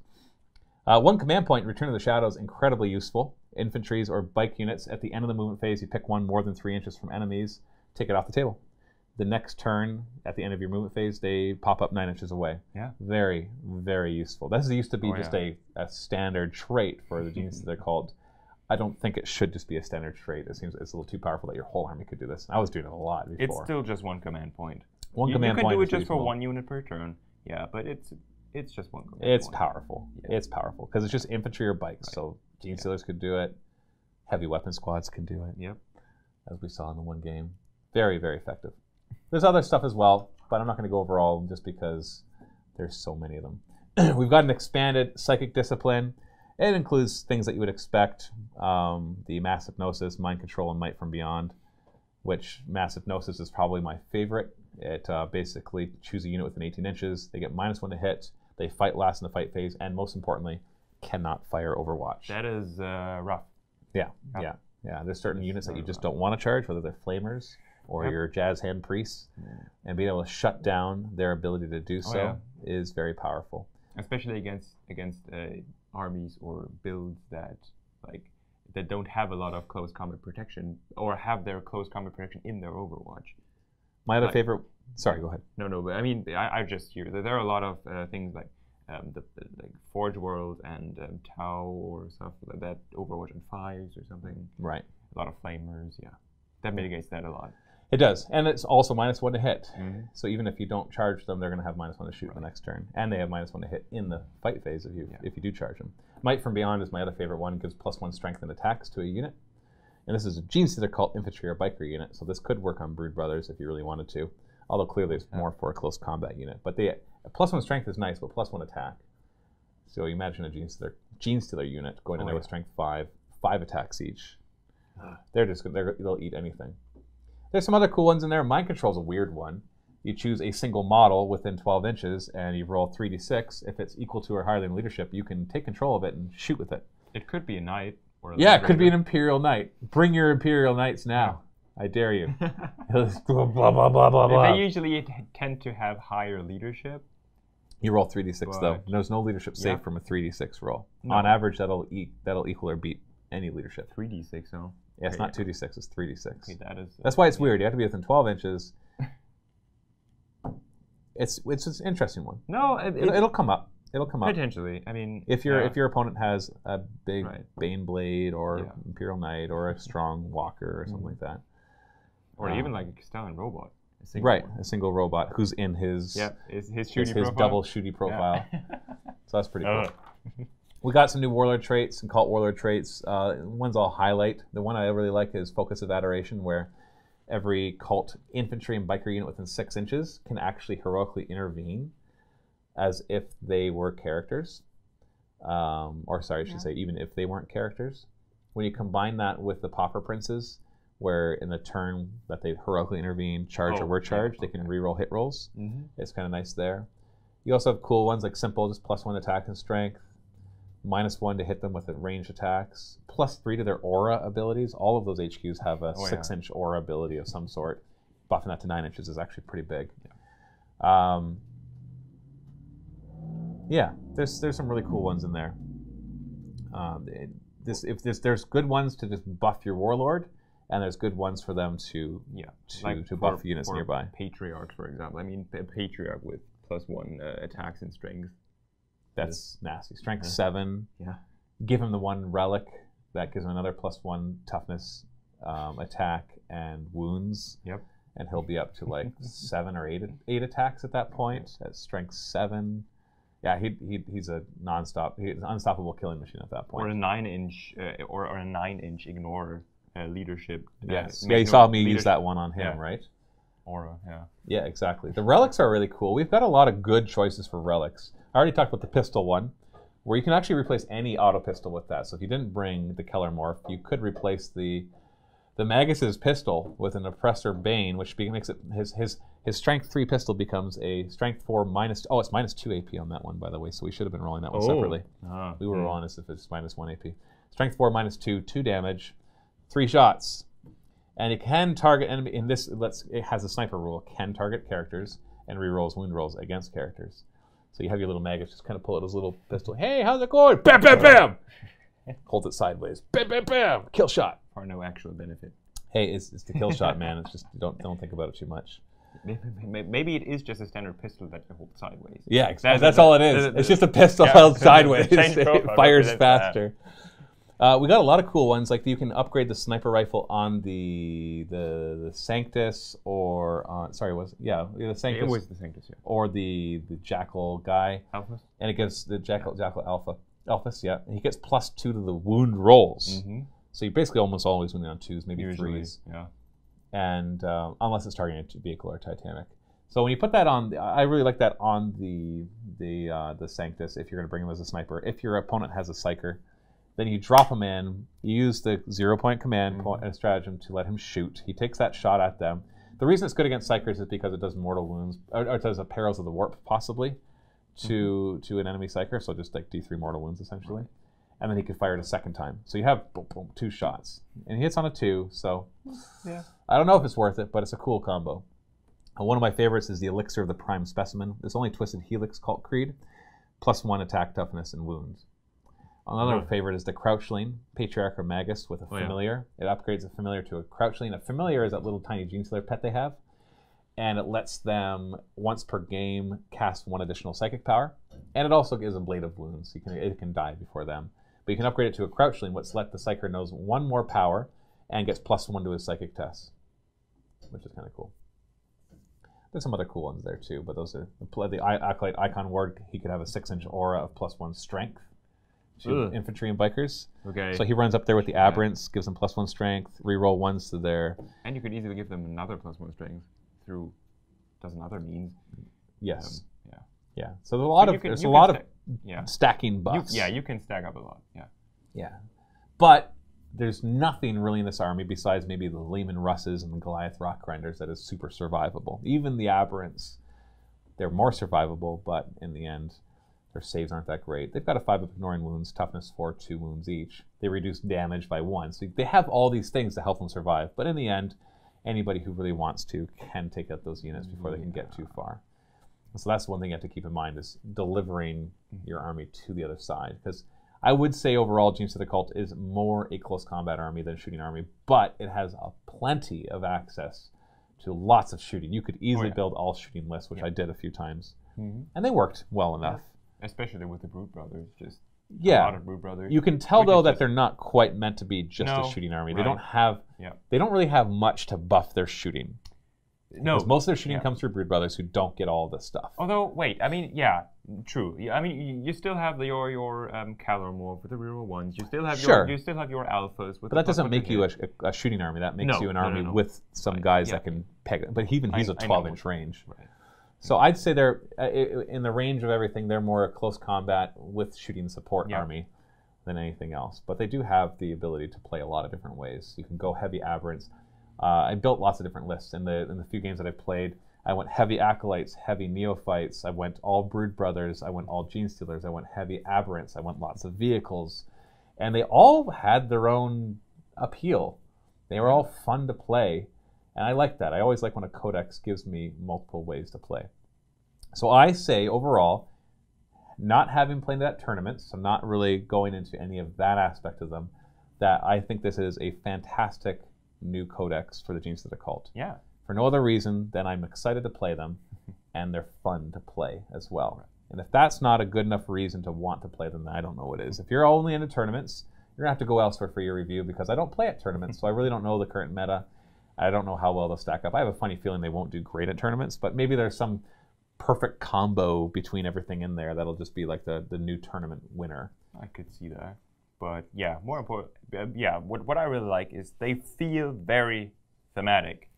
1 command point, Return of the Shadows, incredibly useful. Infantries or bike units, at the end of the movement phase, you pick one more than 3 inches from enemies, take it off the table. The next turn, at the end of your movement phase, they pop up 9 inches away. Yeah. Very, very useful. This used to be just a standard trait for the Genestealer Cult. I don't think it should just be a standard trait. It seems it's a little too powerful that your whole army could do this. I was doing it a lot before. It's still just 1 command point. One command point. You can do it just for 1 unit per turn. Yeah, but it's just 1 command point. It's powerful. Yeah. It's powerful because it's just infantry or bikes. Right. So Genestealers could do it. Heavy weapon squads can do it. Yep. As we saw in the one game. Very, very effective. There's other stuff as well, but I'm not going to go over all just because there's so many of them. We've got an expanded psychic discipline. It includes things that you would expect, the Mass Hypnosis, Mind Control, and Might from Beyond, which Mass Hypnosis is probably my favorite. It basically choose a unit within 18 inches. They get -1 to hit. They fight last in the fight phase, and most importantly, cannot fire Overwatch. That is rough. Yeah. There's certain units that you just don't want to charge, whether they're Flamers or your Jazz Hand Priests, and being able to shut down their ability to do so is very powerful. Especially against armies or builds that don't have a lot of close combat protection or have their close combat protection in their Overwatch. My other favorite. Sorry, go ahead. No, but I mean, I just hear that there are a lot of things like like Forge World and Tau or stuff like that, Overwatch on 5s or something. Right. A lot of Flamers, yeah. That mitigates that a lot. It does, and it's also -1 to hit. So even if you don't charge them, they're going to have -1 to shoot the next turn, and they have -1 to hit in the fight phase if you do charge them. Might from Beyond is my other favorite one. It gives +1 strength and attacks to a unit, and this is a Genestealer Cult infantry or biker unit, so this could work on Brood Brothers if you really wanted to. Although clearly it's more for a close combat unit, but +1 strength is nice, but +1 attack. So you imagine a Genestealer unit going in there with strength 5, 5 attacks each. They'll eat anything. There's some other cool ones in there. Mind Control is a weird one. You choose a single model within 12 inches, and you roll 3d6. If it's equal to or higher than leadership, you can take control of it and shoot with it. It could be a knight. Or it could be an Imperial Knight. Bring your Imperial Knights now. I dare you. Blah, blah, blah, blah, blah. They usually tend to have higher leadership. You roll 3d6, though. There's no leadership save from a 3d6 roll. No. On average, that'll equal or beat any leadership. 3d6, no. Yeah, it's not 2d6, it's 3d6. Okay, that's why it's weird. You have to be within 12 inches. It's an interesting one. No, it'll come up. It'll come up. Potentially. I mean, if your opponent has a big Bane Blade or Imperial Knight or a strong Walker or something like that. Or even like a Stallion Robot. A single robot who's in his double shooty profile. So that's pretty cool. We got some new Warlord traits, some Cult Warlord traits. Ones I'll highlight. The one I really like is Focus of Adoration, where every Cult infantry and biker unit within 6 inches can actually heroically intervene as if they were characters. Even if they weren't characters. When you combine that with the Pauper Princes, where in the turn that they heroically intervene, charge or were charged, they can reroll hit rolls. It's kind of nice there. You also have cool ones like Simple, just +1 attack and strength, -1 to hit them with ranged attacks, +3 to their aura abilities. All of those HQs have a 6-inch aura ability of some sort. Buffing that to 9 inches is actually pretty big. There's some really cool ones in there. There's good ones to just buff your Warlord, and there's good ones for them to buff units nearby. Patriarchs, for example. I mean, a Patriarch with +1 attacks and strength. That's nasty. Strength 7. Yeah. Give him the 1 relic. That gives him another +1 toughness, attack, and wounds. Yep. and he'll be up to like 7 or 8 attacks at that point at strength 7. Yeah, he's a he's an unstoppable killing machine at that point. Or a 9-inch or a 9-inch ignore leadership. Yes, yeah, you saw me use that one on him, right? Aura, yeah. Yeah, exactly. The relics are really cool. We've got a lot of good choices for relics. I already talked about the pistol one, where you can actually replace any auto pistol with that. So if you didn't bring the Keller Morph, you could replace the Magus's pistol with an Oppressor Bane, which makes it his strength 3 pistol becomes a strength 4 minus. Oh, it's minus 2 AP on that one, by the way. So we should have been rolling that one separately. We were rolling as if it's minus 1 AP. Strength 4 minus 2, 2 damage, 3 shots. And it can target enemy. In this, it has a sniper rule. Can target characters and rerolls wound rolls against characters. So you have your little Magus just kind of pull out his little pistol. Hey, how's it going? Bam, bam, bam. Holds it sideways. Bam, bam, bam. Kill shot. For no actual benefit. Hey, it's the kill shot, man. It's just don't think about it too much. Maybe it is just a standard pistol that you hold sideways. Yeah, exactly. That's all it is. It's just a pistol held sideways. It fires faster. We got a lot of cool ones, like you can upgrade the sniper rifle on the Sanctus, or the Sanctus. It was the Sanctus, yeah. Or the Jackal guy. Alphas. And it gives the Jackal Alphas, yeah. And he gets +2 to the wound rolls. So you basically almost always win on 2s, maybe usually, 3s. Yeah. And unless it's targeting a vehicle or Titanic. So when you put that on, I really like that on the Sanctus if you're going to bring him as a sniper. If your opponent has a Psyker, then you drop him in, you use the 0-point command point and stratagem to let him shoot. He takes that shot at them. The reason it's good against Psychers is because it does mortal wounds, or it does a Perils of the Warp, possibly, to an enemy Psyker, so just like D3 mortal wounds, essentially. And then he can fire it a second time. So you have, boom, boom, 2 shots. And he hits on a 2, so yeah. I don't know if it's worth it, but it's a cool combo. One of my favorites is the Elixir of the Prime Specimen. It's only Twisted Helix Cult Creed, +1 attack, toughness, and wounds. Another favorite is the Crouchling, Patriarch or Magus with a Familiar. It upgrades a Familiar to a Crouchling. A Familiar is that little tiny Genestealer pet they have. And it lets them, once per game, cast 1 additional psychic power. And it also gives a Blade of Wounds. It can die before them. But you can upgrade it to a Crouchling, which lets the Psyker knows 1 more power and gets +1 to his psychic test, which is kind of cool. There's some other cool ones there too, but those are the Acolyte Icon Ward. He could have a 6-inch aura of +1 strength to infantry and bikers. Okay. So he runs up there with the Aberrants, gives them +1 strength, reroll 1s to their. And you could easily give them another +1 strength through dozen other means. Yes. Yeah. So there's a lot of stacking buffs. You can stack up a lot. Yeah. But there's nothing really in this army besides maybe the Lehman Russes and the Goliath Rockgrinders that is super survivable. Even the Aberrants, they're more survivable, but in the end, their saves aren't that great. They've got a 5 of ignoring wounds, toughness 4, 2 wounds each. They reduce damage by 1. So they have all these things to help them survive. But in the end, anybody who really wants to can take out those units before they can get too far. So that's one thing you have to keep in mind is delivering your army to the other side. Because I would say overall, Genestealer Cult is more a close combat army than a shooting army, but it has plenty of access to lots of shooting. You could easily build all shooting lists, which I did a few times, and they worked well enough. Especially with the Brood Brothers, just a lot of Brood Brothers. You can tell though that they're not quite meant to be just a shooting army. They don't have, they don't really have much to buff their shooting. No, because most of their shooting comes through Brood Brothers who don't get all this stuff. Although, wait, I mean, true. I mean, you still have your Keller Morph with the reroll ones. You still have your alphas with. But that doesn't make you a shooting army. That makes you an army with some guys that can peg. But he's a 12-inch range. Right. So I'd say they're in the range of everything. They're more a close combat with shooting support army than anything else. But they do have the ability to play a lot of different ways. You can go heavy Aberrants. I built lots of different lists in the few games that I've played. I went heavy Acolytes, heavy Neophytes. I went all Brood Brothers. I went all Genestealers. I went heavy Aberrants. I went lots of vehicles. And they all had their own appeal. They were all fun to play. And I like that. I always like when a Codex gives me multiple ways to play. So I say overall, not having played at tournaments, so not really going into any of that aspect of them, that I think this is a fantastic new Codex for the Genestealer Cult. Yeah. For no other reason than I'm excited to play them, and they're fun to play as well. Right. And if that's not a good enough reason to want to play them, then I don't know what is. If you're only into tournaments, you're going to have to go elsewhere for your review, because I don't play at tournaments, so I really don't know the current meta. I don't know how well they'll stack up. I have a funny feeling they won't do great at tournaments, but maybe there's some perfect combo between everything in there that'll just be like the new tournament winner. I could see that. But yeah, more important, what I really like is they feel very thematic,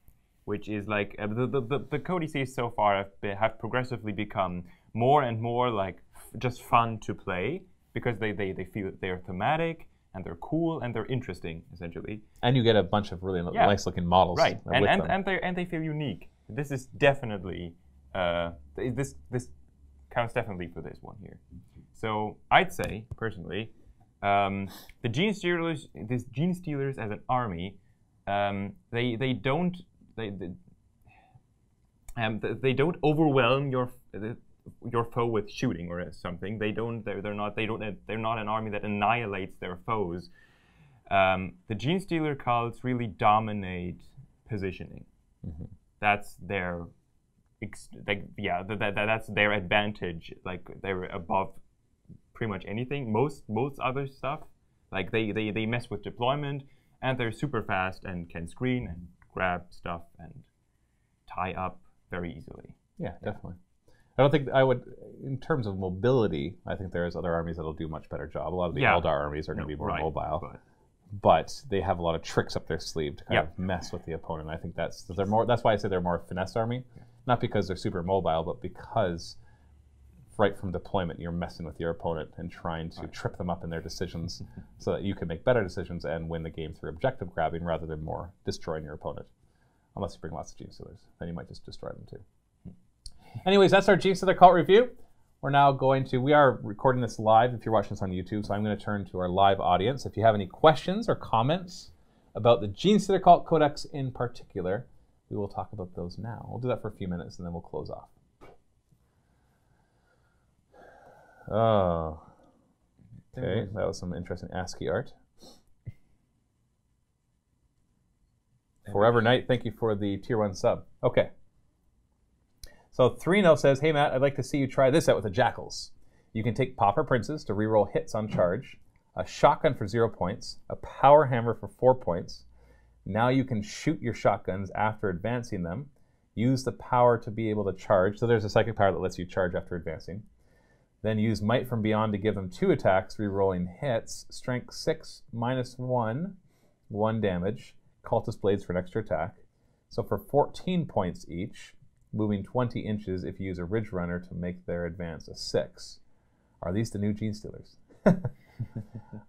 which is like the codices so far have progressively become more and more like just fun to play because they feel that they're thematic and they're cool and they're interesting essentially. And you get a bunch of really nice looking models. Right, and they feel unique. This is definitely this counts definitely for this one here. So I'd say personally, the Genestealers as an army, they don't overwhelm your foe with shooting or something. They're not an army that annihilates their foes. The Genestealer cults really dominate positioning. Mm-hmm. That's their that's their advantage. Like they're above pretty much anything. Most other stuff, like they mess with deployment, and they're super fast and can screen and grab stuff and tie up very easily. Yeah, definitely. I don't think I would, in terms of mobility, I think there's other armies that'll do a much better job. A lot of the Eldar armies are going to be more mobile, but they have a lot of tricks up their sleeve to kind of mess with the opponent. I think that's why I say they're more a finesse army, not because they're super mobile, but because right from deployment you're messing with your opponent and trying to trip them up in their decisions so that you can make better decisions and win the game through objective grabbing rather than more destroying your opponent. Unless you bring lots of Genestealers, then you might just destroy them too. Anyways, that's our Genestealer Cult review. We are recording this live if you're watching this on YouTube, so I'm going to turn to our live audience. If you have any questions or comments about the Genestealer Cult Codex in particular, we will talk about those now. We'll do that for a few minutes and then we'll close off. Oh, okay, that was some interesting ASCII art. Forever Knight, thank you for the tier 1 sub. Okay. So Thrino says, hey Matt, I'd like to see you try this out with the Jackals. You can take Pauper Princes to reroll hits on charge, a shotgun for 0 points, a power hammer for 4 points. Now you can shoot your shotguns after advancing them. Use the power to be able to charge. So there's a psychic power that lets you charge after advancing. Then use Might from Beyond to give them 2 attacks, rerolling hits. Strength 6 -1, 1 damage. Cultist Blades for an extra attack. So for 14 points each, moving 20 inches if you use a Ridge Runner to make their advance a 6. Are these the new Genestealers?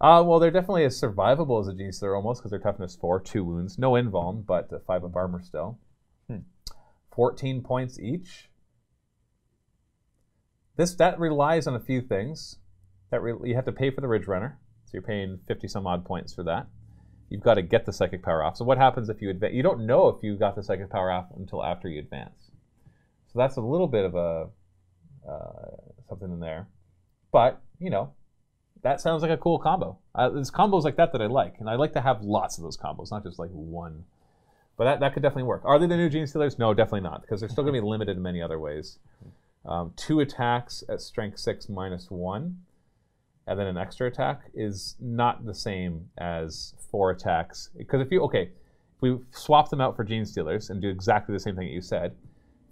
Well, they're definitely as survivable as a Genestealer almost, because they're toughness 4, 2 wounds, no invuln, but 5 of armor still. 14 points each. That relies on a few things. You have to pay for the Ridge Runner, so you're paying 50 some odd points for that. You've got to get the psychic power off. So what happens if you advance? You don't know if you got the psychic power off until after you advance. So that's a little bit of a something in there. But, that sounds like a cool combo. There's combos like that I like. And I like to have lots of those combos, not just like one. But that could definitely work. Are they the new Genestealers? No, definitely not, because they're still going to be limited in many other ways. 2 attacks at strength 6 -1, and then an extra attack is not the same as 4 attacks. Because if we swap them out for Genestealers and do exactly the same thing that you said,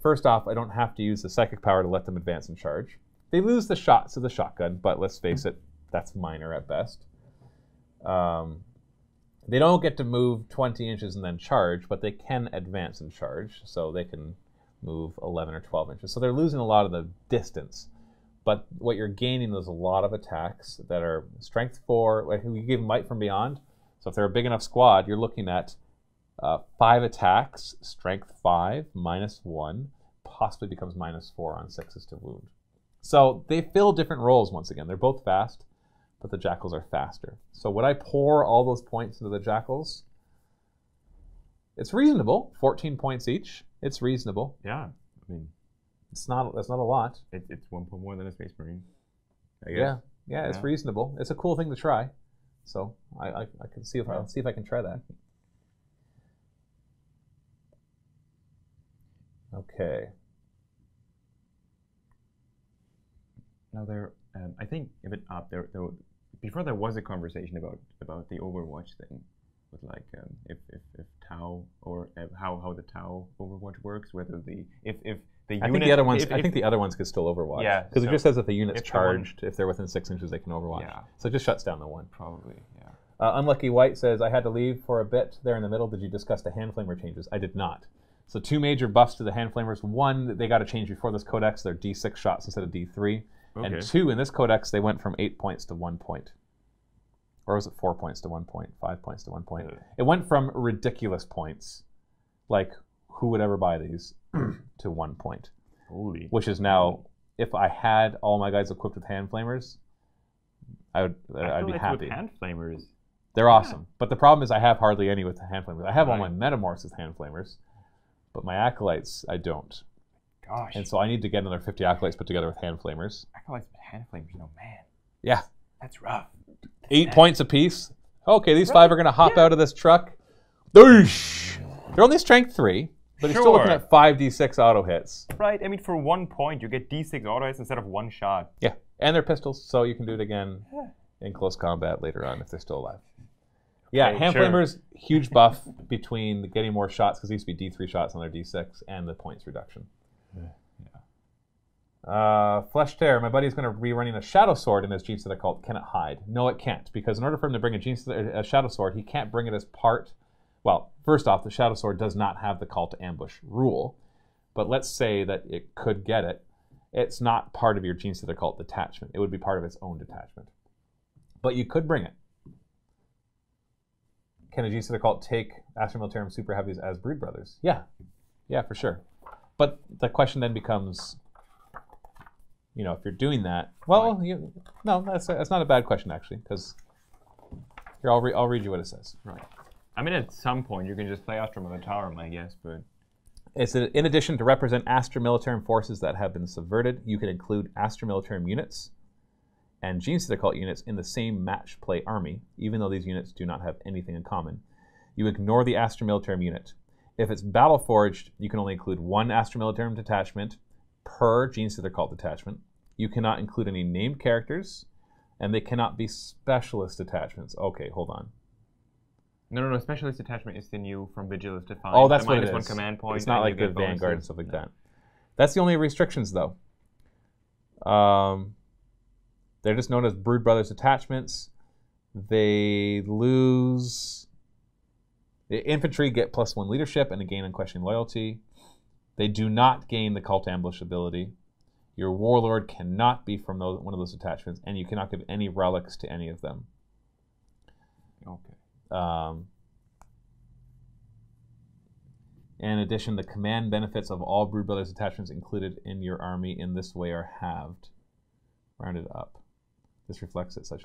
first off, I don't have to use the psychic power to let them advance and charge. They lose the shots of the shotgun, but let's face it, that's minor at best. They don't get to move 20 inches and then charge, but they can advance and charge, so they can move 11 or 12 inches. So they're losing a lot of the distance. But what you're gaining is a lot of attacks that are strength 4. Like we give Might from Beyond. So if they're a big enough squad, you're looking at 5 attacks, strength 5, -1, possibly becomes -4 on 6s to wound. So they fill different roles once again. They're both fast, but the Jackals are faster. So would I pour all those points into the Jackals? It's reasonable. 14 points each. It's reasonable. Yeah, I mean, that's not a lot. It's 1 point more than a Space Marine, I guess. Yeah, it's reasonable. It's a cool thing to try. So I can see I'll see if I can try that. Okay. Now I think before there was a conversation about the Overwatch thing, with like if Tau or how the Tau Overwatch works. Whether the if the unit, I think the other ones. I think the other ones could still Overwatch. Yeah, because it just says that the unit's if charged. If they're within 6 inches, they can Overwatch. Yeah. So it just shuts down the one. Probably. Yeah. Unlucky White says, I had to leave for a bit there in the middle. Did you discuss the hand flamer changes? I did not. So 2 major buffs to the hand flamers. 1, they got to change before this codex. They're D6 shots instead of D3. Okay. And 2, in this codex, they went from 8 points to 1 point. Or was it 4 points to 1 point? 5 points to 1 point? Yeah. It went from ridiculous points, like who would ever buy these, to 1 point. Holy. Which is now, if I had all my guys equipped with hand flamers, I'd be happy. With hand flamers. They're awesome. But the problem is I have hardly any with the hand flamers. I have all my metamorphs with hand flamers, but my acolytes, I don't. Gosh. And so I need to get another 50 acolytes put together with hand flamers. Acolytes with hand flamers, no man. Yeah. That's rough. 8 points apiece. Okay, these 5 are going to hop out of this truck. Doosh! They're only strength 3, but you're still looking at 5d6 auto hits. Right, I mean, for 1 point, you get d6 auto hits instead of 1 shot. Yeah, and they're pistols, so you can do it again in close combat later on if they're still alive. Yeah, hand flamers, huge buff between getting more shots, because they used to be D3 shots on their D6, and the points reduction. Flesh Tear, my buddy's going to be running a Shadow Sword in his Genestealer Cult. Can it hide? No, it can't, because in order for him to bring a Shadow Sword, he can't bring it as part... Well, first off, the Shadow Sword does not have the Call to Ambush rule, but let's say that it could get it. It's not part of your Genestealer Cult detachment. It would be part of its own detachment. But you could bring it. Can a Genestealer Cult take Astra Militarum Super Heavies as Brood Brothers? Yeah. Yeah, for sure. But the question then becomes, you know, if you're doing that, well, no, that's not a bad question, actually, because here, I'll read you what it says. Right. I mean, at some point, you can just play Astra Militarum, I guess, but... It's in addition to represent Astra Militarum forces that have been subverted, you can include Astra Militarum units and Genestealer Cult units in the same match play army, even though these units do not have anything in common. You ignore the Astra Militarum unit. If it's battle forged, you can only include 1 Astra Militarum detachment per Genestealer Cult detachment. You cannot include any named characters, and they cannot be specialist detachments. Okay, hold on. No. Specialist detachment is the new from Vigilus Defiant. Oh, that's what it is. -1 command point. It's not like the Vanguard and stuff like that. That's the only restrictions, though. They're just known as Brood Brothers attachments. They lose... The infantry get +1 leadership and a gain Unquestioning loyalty. They do not gain the Cult Ambush ability. Your Warlord cannot be from one of those attachments, and you cannot give any relics to any of them. Okay. In addition, the command benefits of all Brood Brothers attachments included in your army in this way are halved. Rounded up. This reflects it such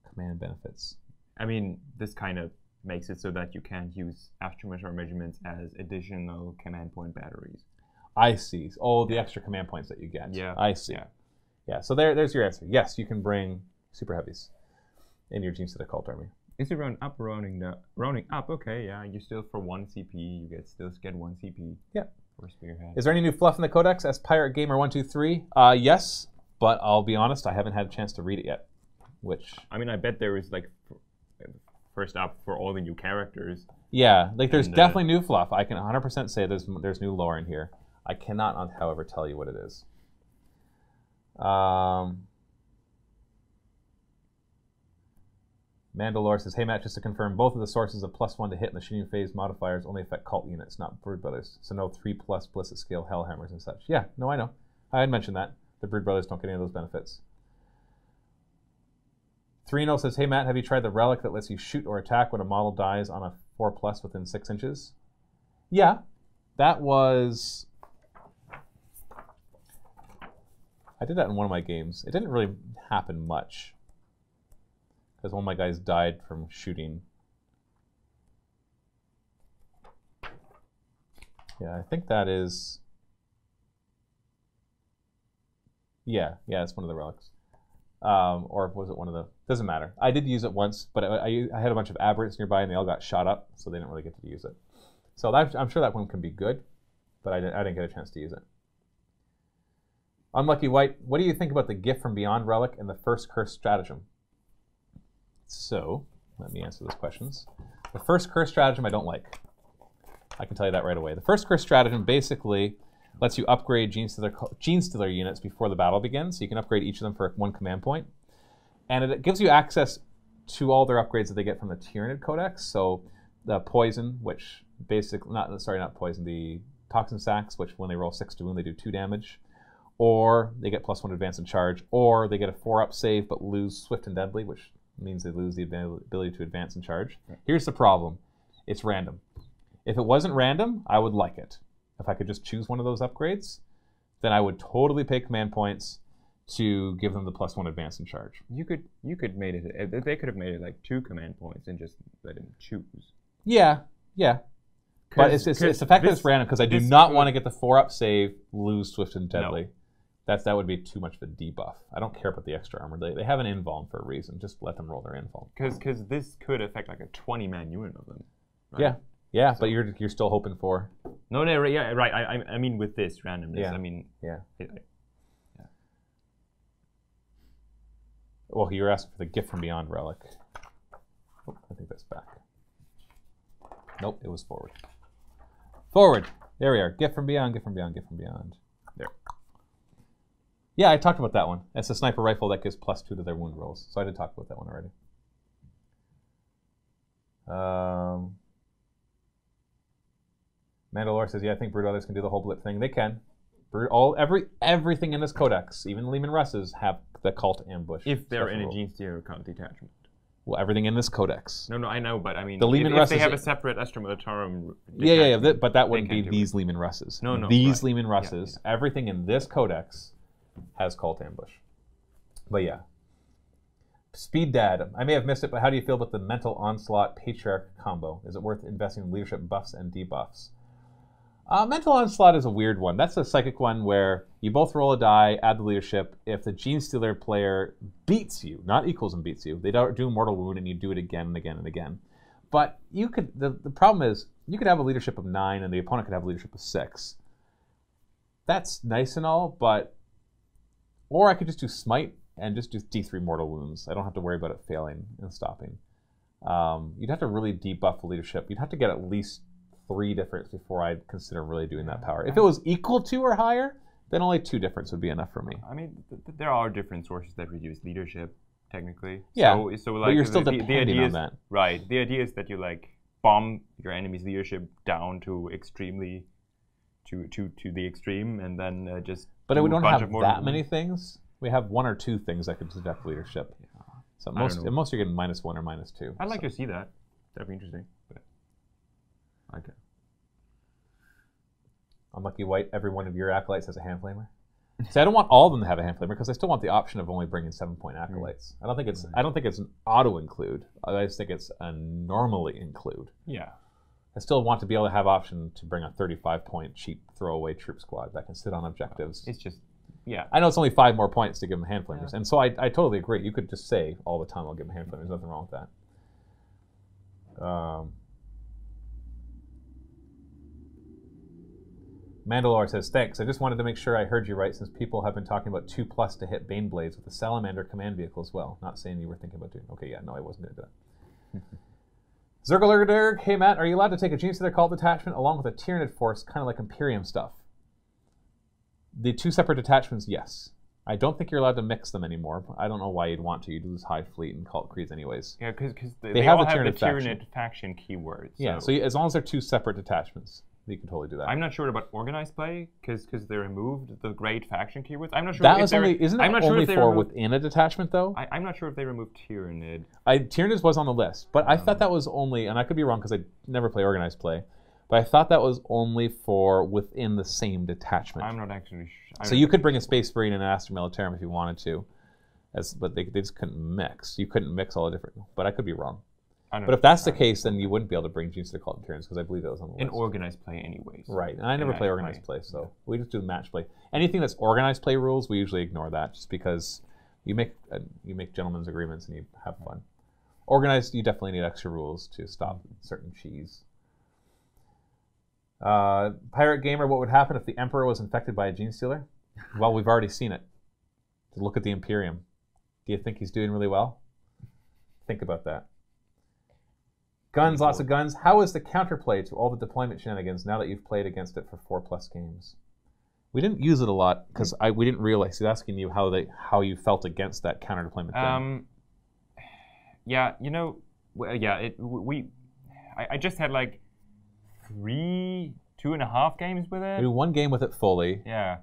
command benefits. I mean, this kind of makes it so that you can't use Astrometer measurements as additional command point batteries. I see. Oh, the extra command points that you get. Yeah. I see. Yeah. So there's your answer. Yes, you can bring super heavies in your Genestealer Cult army. Is it round up or rounding up? Okay, yeah. You still for 1 CP. You still get 1 CP. Yeah. For Spearhead. Is there any new fluff in the Codex as Pirate Gamer 123? Yes, but I'll be honest, I haven't had a chance to read it yet. Which I mean, I bet there is like first up for all the new characters. Yeah, like there's definitely new fluff. I can 100% say there's new lore in here. I cannot, however, tell you what it is. Mandalore says, hey Matt, just to confirm, both of the sources of +1 to hit in the shooting phase modifiers only affect cult units, not Brood Brothers. So no 3+ Blizzard scale Hellhammers and such. Yeah, no, I know. I had mentioned that. The Brood Brothers don't get any of those benefits. 3-0 says, hey Matt, have you tried the relic that lets you shoot or attack when a model dies on a 4+ within 6 inches? Yeah, that was... I did that in one of my games. It didn't really happen much, because one of my guys died from shooting. Yeah, I think that is... Yeah, it's one of the relics. Or was it one of the... Doesn't matter. I did use it once, but I had a bunch of Aberrants nearby, and they all got shot up, so they didn't really get to use it. So I'm sure that one can be good, but I didn't get a chance to use it. Unlucky White, what do you think about the gift from Beyond Relic and the first Cursed Stratagem? So, let me answer those questions. The first Cursed Stratagem I don't like. I can tell you that right away. The first curse stratagem basically lets you upgrade Genestealer units before the battle begins, so you can upgrade each of them for 1 command point. And it gives you access to all their upgrades that they get from the Tyranid Codex. So the poison, which basically, not poison, the toxin sacks, which when they roll 6 to wound, they do 2 damage. Or they get +1 advance and charge, or they get a 4-up save but lose swift and deadly, which means they lose the ability to advance and charge. Here's the problem. It's random. If it wasn't random, I would like it. If I could just choose one of those upgrades, then I would totally pay command points to give them the +1 advance and charge. You could made it. They could have made it like 2 command points and just let him choose. Yeah. But it's the fact that it's random, because I do not want to get the 4-up save, lose swift and deadly. No. That would be too much of a debuff. I don't care about the extra armor. They have an invuln for a reason. Just let them roll their invuln. Because this could affect like a 20-man unit of them. Right? Yeah, so, but you're still hoping for. No, yeah, right. I mean with this randomness. Yeah. I mean. Yeah. Well, you were asking for the gift from beyond relic. Oh, I think that's back. Nope, it was forward. Forward. There we are. Gift from beyond. Gift from beyond. Gift from beyond. There. Yeah, I talked about that one. It's a sniper rifle that gives +2 to their wound rolls. So I did talk about that one already. Mandalore says, yeah, I think Brood Others can do the whole blip thing. They can. Everything in this codex, even Leman Russes, have the cult ambush. If they're in a Genestealer Cult detachment. Well, everything in this codex. No, I know, but I mean, the Leman if they have a separate Astra Militarum detachment, but that wouldn't be these Leman Russes. No, these Leman Russes, everything in this codex has cult ambush. But yeah. Speed Dad, I may have missed it, but how do you feel about the Mental Onslaught Patriarch combo? Is it worth investing in leadership buffs and debuffs? Mental Onslaught is a weird one. That's a psychic one where you both roll a die, add the leadership. If the Genestealer player beats you, not equals and beats you, they do mortal wound and you do it again and again and again. But you could. The problem is you could have a leadership of 9 and the opponent could have a leadership of 6. That's nice and all, but or I could just do smite and just do D3 mortal wounds. I don't have to worry about it failing and stopping. You'd have to really debuff the leadership. You'd have to get at least 3 difference before I'd consider really doing that power. If it was equal to or higher, then only 2 difference would be enough for me. I mean, there are different sources that reduce leadership, technically. Yeah, so like, but you're still depending on that. Right. The idea is that you like bomb your enemy's leadership down to extremely, to the extreme, and then just. But we don't have that many things. We have 1 or 2 things that could deduct leadership. Yeah. So most you're getting -1 or -2. I'd like to see that. That'd be interesting. But. Okay. Unlucky White, every one of your acolytes has a hand flamer. See, I don't want all of them to have a hand flamer because I still want the option of only bringing 7-point acolytes. I don't think it's an auto include. I just think it's a normally include. Yeah. I still want to be able to have option to bring a 35-point cheap throwaway troop squad that can sit on objectives. It's just, yeah. I know it's only 5 more points to give them hand flamers, and so I totally agree. You could just say all the time, I'll give them hand flamers. There's nothing wrong with that. Mandalore says, thanks. I just wanted to make sure I heard you right, since people have been talking about 2+ to hit Bane Blades with the Salamander command vehicle as well. Not saying you were thinking about doing. Okay, yeah, no, I wasn't going to do that. Zergalurgurg, hey Matt, are you allowed to take a Genestealer Cult detachment along with a Tyranid force, kind of like Imperium stuff? The 2 separate detachments, yes. I don't think you're allowed to mix them anymore. I don't know why you'd want to. You'd lose Hive Fleet and Cult Creeds anyways. Yeah, because they all have the Tyranid faction keywords. Yeah, so as long as they're 2 separate detachments, you can totally do that. I'm not sure about organized play because they removed the great faction keywords. I'm not sure. That was only isn't it only for within a detachment though? I'm not sure if they removed Tyranid. Tyranid was on the list, but I thought that was only, and I could be wrong because I never play organized play, but I thought that was only for within the same detachment. I'm not actually sure. So you could bring a Space Marine and an Astra Militarum if you wanted to, but they just couldn't mix. You couldn't mix all the different. But I could be wrong. But if that's the case, then you wouldn't be able to bring Genestealer Cult and Tyranids because I believe that was on the list. In organized play anyways. Right, and I never play organized play, so we just do match play. Anything that's organized play rules, we usually ignore that just because you make gentlemen's agreements and you have fun. Organized, you definitely need extra rules to stop certain cheese. Pirate Gamer, what would happen if the Emperor was infected by a Genestealer? Well, we've already seen it. Look at the Imperium. Do you think he's doing really well? Think about that. Guns, lots of guns. How is the counterplay to all the deployment shenanigans now that you've played against it for 4+ games? We didn't use it a lot because we didn't realize. He's asking you how you felt against that counter deployment thing. Yeah, you know, yeah, I just had like 2.5 games with it. We did 1 game with it fully. Yeah.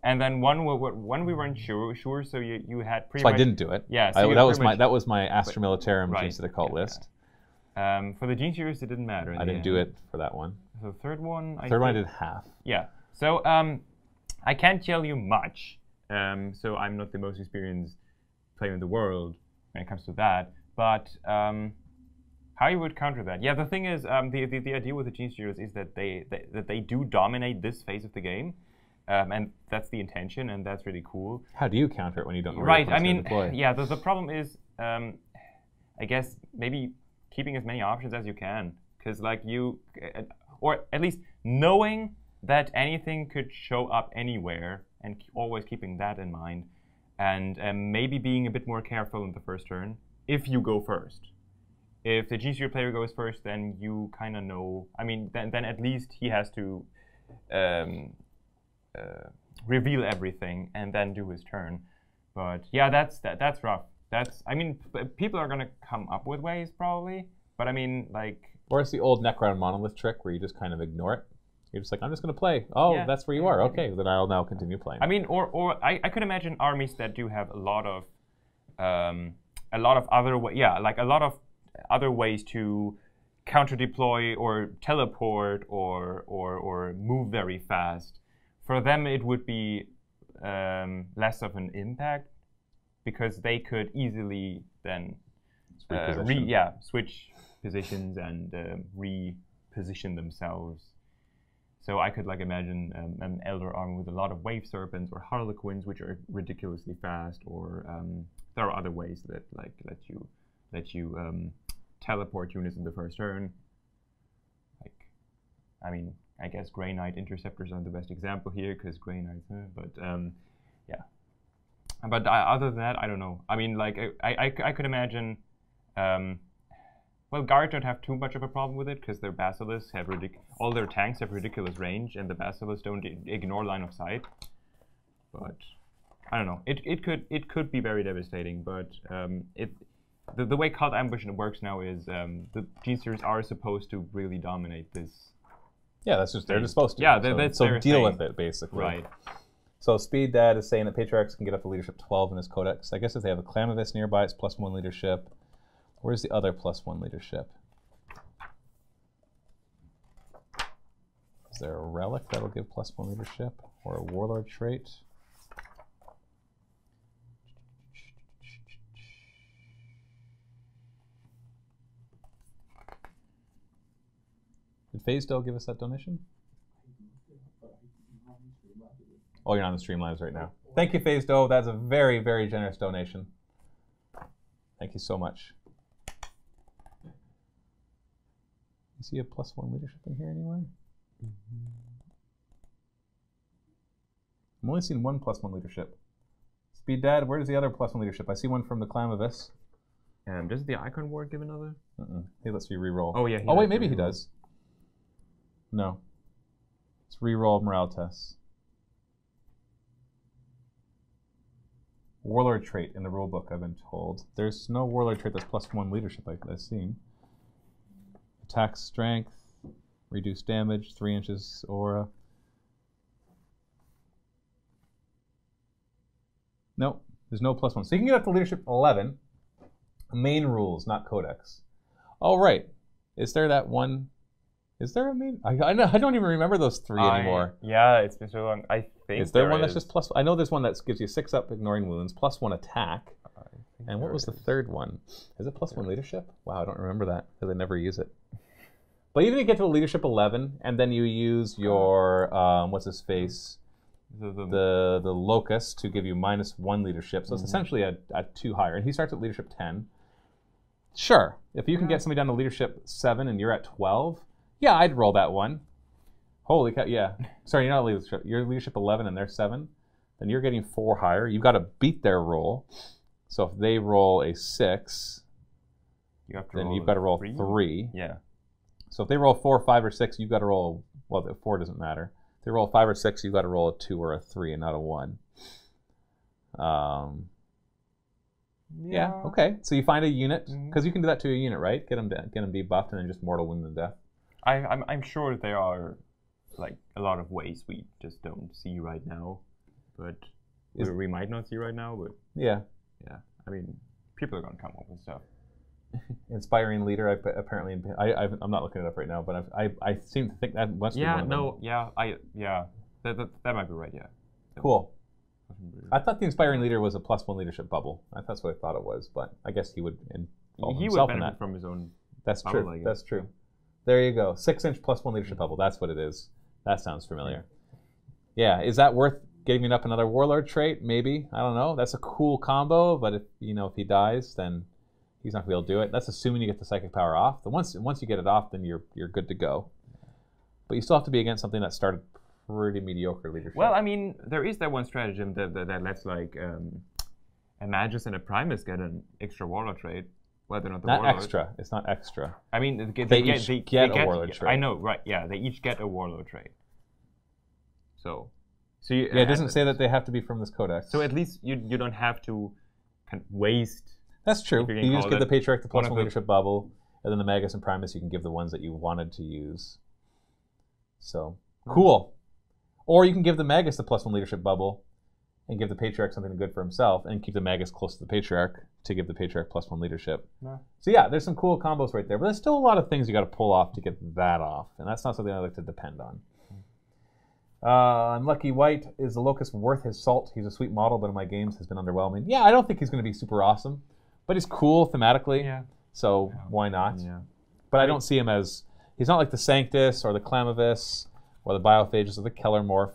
And then one we weren't sure, so you had pretty much. So I didn't do it. Yeah, so that was my Astra Militarum Genestealer Cult list. For the Genestealers, it didn't matter. I didn't do it for that one. So the third one, I did half. Yeah. So I can't tell you much. So I'm not the most experienced player in the world when it comes to that. But how you would counter that? Yeah, the thing is, the idea with the Genestealers is that they do dominate this phase of the game. And that's the intention, and that's really cool. How do you counter it when you don't know Right, I mean, yeah, the problem is, I guess, maybe keeping as many options as you can. Because, like, or at least knowing that anything could show up anywhere, and always keeping that in mind. And maybe being a bit more careful in the first turn, if you go first. If the Genestealer player goes first, then you kind of know, I mean, then at least he has to reveal everything and then do his turn. But yeah, that's rough. I mean, people are gonna come up with ways probably, but I mean, like, or it's the old Necron monolith trick where you just kind of ignore it. You're just like, I'm just gonna play. Oh, yeah, that's where you are. Okay, then I'll now continue playing. I mean, or I could imagine armies that do have a lot of other ways to counter deploy or teleport or move very fast. For them, it would be less of an impact because they could easily then switch positions and reposition themselves. So I could like imagine an Elder army with a lot of Wave Serpents or Harlequins, which are ridiculously fast, or there are other ways that like let you teleport units in the first turn. Like, I mean, I guess Grey Knight Interceptors are the best example here because Grey Knights, but yeah. But other than that, I don't know. I mean, like I could imagine. Well, Guards don't have too much of a problem with it because their Basilisks have all their tanks have ridiculous range, and the Basilisks don't ignore line of sight. But I don't know. It could be very devastating, but the way Cult Ambush works now is the Genestealers are supposed to really dominate this. Yeah, that's just they're supposed to. Yeah, that's so deal with it basically. Right. So Speed Dad is saying that Patriarchs can get up to leadership 12 in his Codex. I guess if they have a Clamavis nearby, it's +1 leadership. Where's the other +1 leadership? Is there a relic that'll give +1 leadership? Or a warlord trait? Did FaZeDo give us that donation? Oh, you're on the Streamlabs right now. Thank you, FaZeDo. That's a very, very generous donation. Thank you so much. You see a +1 leadership in here anywhere? I'm only seeing one +1 leadership. Speed Dad, where's the other +1 leadership? I see one from the Clamavis. Does the Icon Ward give another? He lets you reroll. Oh yeah. Oh wait, maybe he does. No. It's reroll morale tests. Warlord trait in the rulebook, I've been told. There's no warlord trait that's +1 leadership I've seen. Attack strength, reduce damage, 3 inches aura. Nope, there's no +1. So you can get up to leadership 11. Main rules, not Codex. Oh right, is there that one? Is there a main? I don't even remember those 3 anymore. Yeah, it's been so long. I think is there one that's just +? I know there's one that gives you 6 up, ignoring wounds, +1 attack. And what was the third one? Is it +1 leadership? Wow, I don't remember that because I never use it. But even if you get to a leadership 11, and then you use your what's his face, the Locus to give you -1 leadership. So it's essentially a 2 higher, and he starts at leadership 10. Sure, if you can get somebody down to leadership 7 and you're at 12, yeah, I'd roll that one. Holy cow, yeah. Sorry, you're not leadership. You're leadership 11 and they're 7. Then you're getting 4 higher. You've got to beat their roll. So if they roll a 6, You have to then roll you've got to roll three. 3. Yeah. So if they roll 4, 5, or 6, you've got to roll. Well, the 4 doesn't matter. If they roll 5 or 6, you've got to roll a 2 or a 3 and not a 1. Yeah. Okay. So you find a unit because you can do that to a unit, right? Get them debuffed and then just mortal wound them to death. I'm sure there are like a lot of ways we just don't see right now, but we might not see right now. But yeah. I mean, people are gonna come up with stuff. Inspiring leader. Apparently, I'm not looking it up right now, but I seem to think that must be one of them. That might be right. Yeah. Cool. I thought the inspiring leader was a +1 leadership bubble. That's what I thought it was, but I guess he would involve himself in that. He would benefit from his own. That's bubble, true. That's true. There you go. 6-inch +1 leadership bubble. That's what it is. That sounds familiar. Yeah. Is that worth giving up another warlord trait? Maybe. I don't know. That's a cool combo, but if he dies, then he's not gonna be able to do it. That's assuming you get the psychic power off. Once you get it off, then you're good to go. But you still have to be against something that started pretty mediocre leadership. Well, I mean, there is that one stratagem that lets like a Magus and a Primus get an extra warlord trait. Whether or not the not warlord. extra. It's not extra. I mean, they get a warlord trait. I know, right? Yeah, they each get a warlord trait. So you, it doesn't say that they have to be from this codex. So at least you don't have to kind of waste. That's true. You just give the Patriarch the +1 leadership bubble, and then the Magus and Primus you can give the ones that you wanted to use. So cool. Or you can give the Magus the +1 leadership bubble, and give the Patriarch something good for himself, and keep the Magus close to the Patriarch to give the Patriarch +1 leadership. Yeah. So yeah, there's some cool combos right there, but there's still a lot of things you got to pull off to get that off, and that's not something I like to depend on. Unlucky White, is the Locus worth his salt? He's a sweet model, but in my games has been underwhelming. Yeah, I don't think he's going to be super awesome, but he's cool thematically, so why not? Yeah. But I don't see him as, he's not like the Sanctus or the Clamavis or the Biophages or the Keller Morph.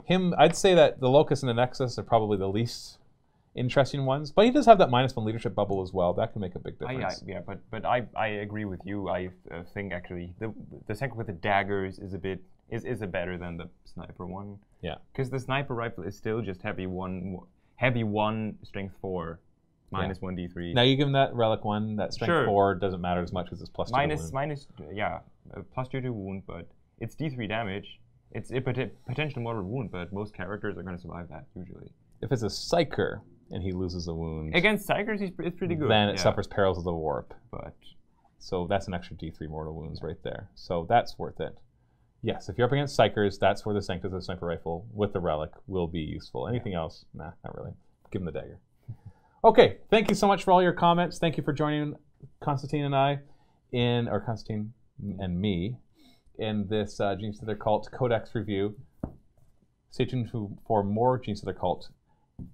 I'd say that the Locus and the Nexus are probably the least interesting ones, but he does have that -1 leadership bubble as well. That can make a big difference. But I agree with you. I think actually the second with the daggers is a better than the sniper one. Yeah. Because the sniper rifle is still just heavy one, strength 4, -1 D3. Now you give him that relic one, that strength 4 doesn't matter as much because it's +2 to wound. +2 to wound, but it's D3 damage. It's a potential mortal wound, but most characters are going to survive that usually. If it's a Psyker and he loses a wound against Psychers, it's pretty good. Then it suffers perils of the warp. But so that's an extra D3 mortal wounds right there. So that's worth it. Yes, if you're up against Psychers, that's where the Sanctus of the sniper rifle with the relic will be useful. Anything else? Nah, not really. Give him the dagger. Okay, thank you so much for all your comments. Thank you for joining Constantin and I Constantin and me in this Genestealer Cult Codex review. Stay tuned for more Genestealer Cult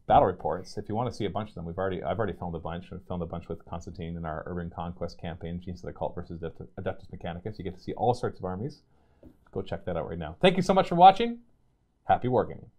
battle reports. If you want to see a bunch of them, I've already filmed a bunch. We've filmed a bunch with Constantin in our Urban Conquest campaign, Genestealer Cult versus Adeptus Mechanicus. You get to see all sorts of armies. Go check that out right now. Thank you so much for watching. Happy wargaming.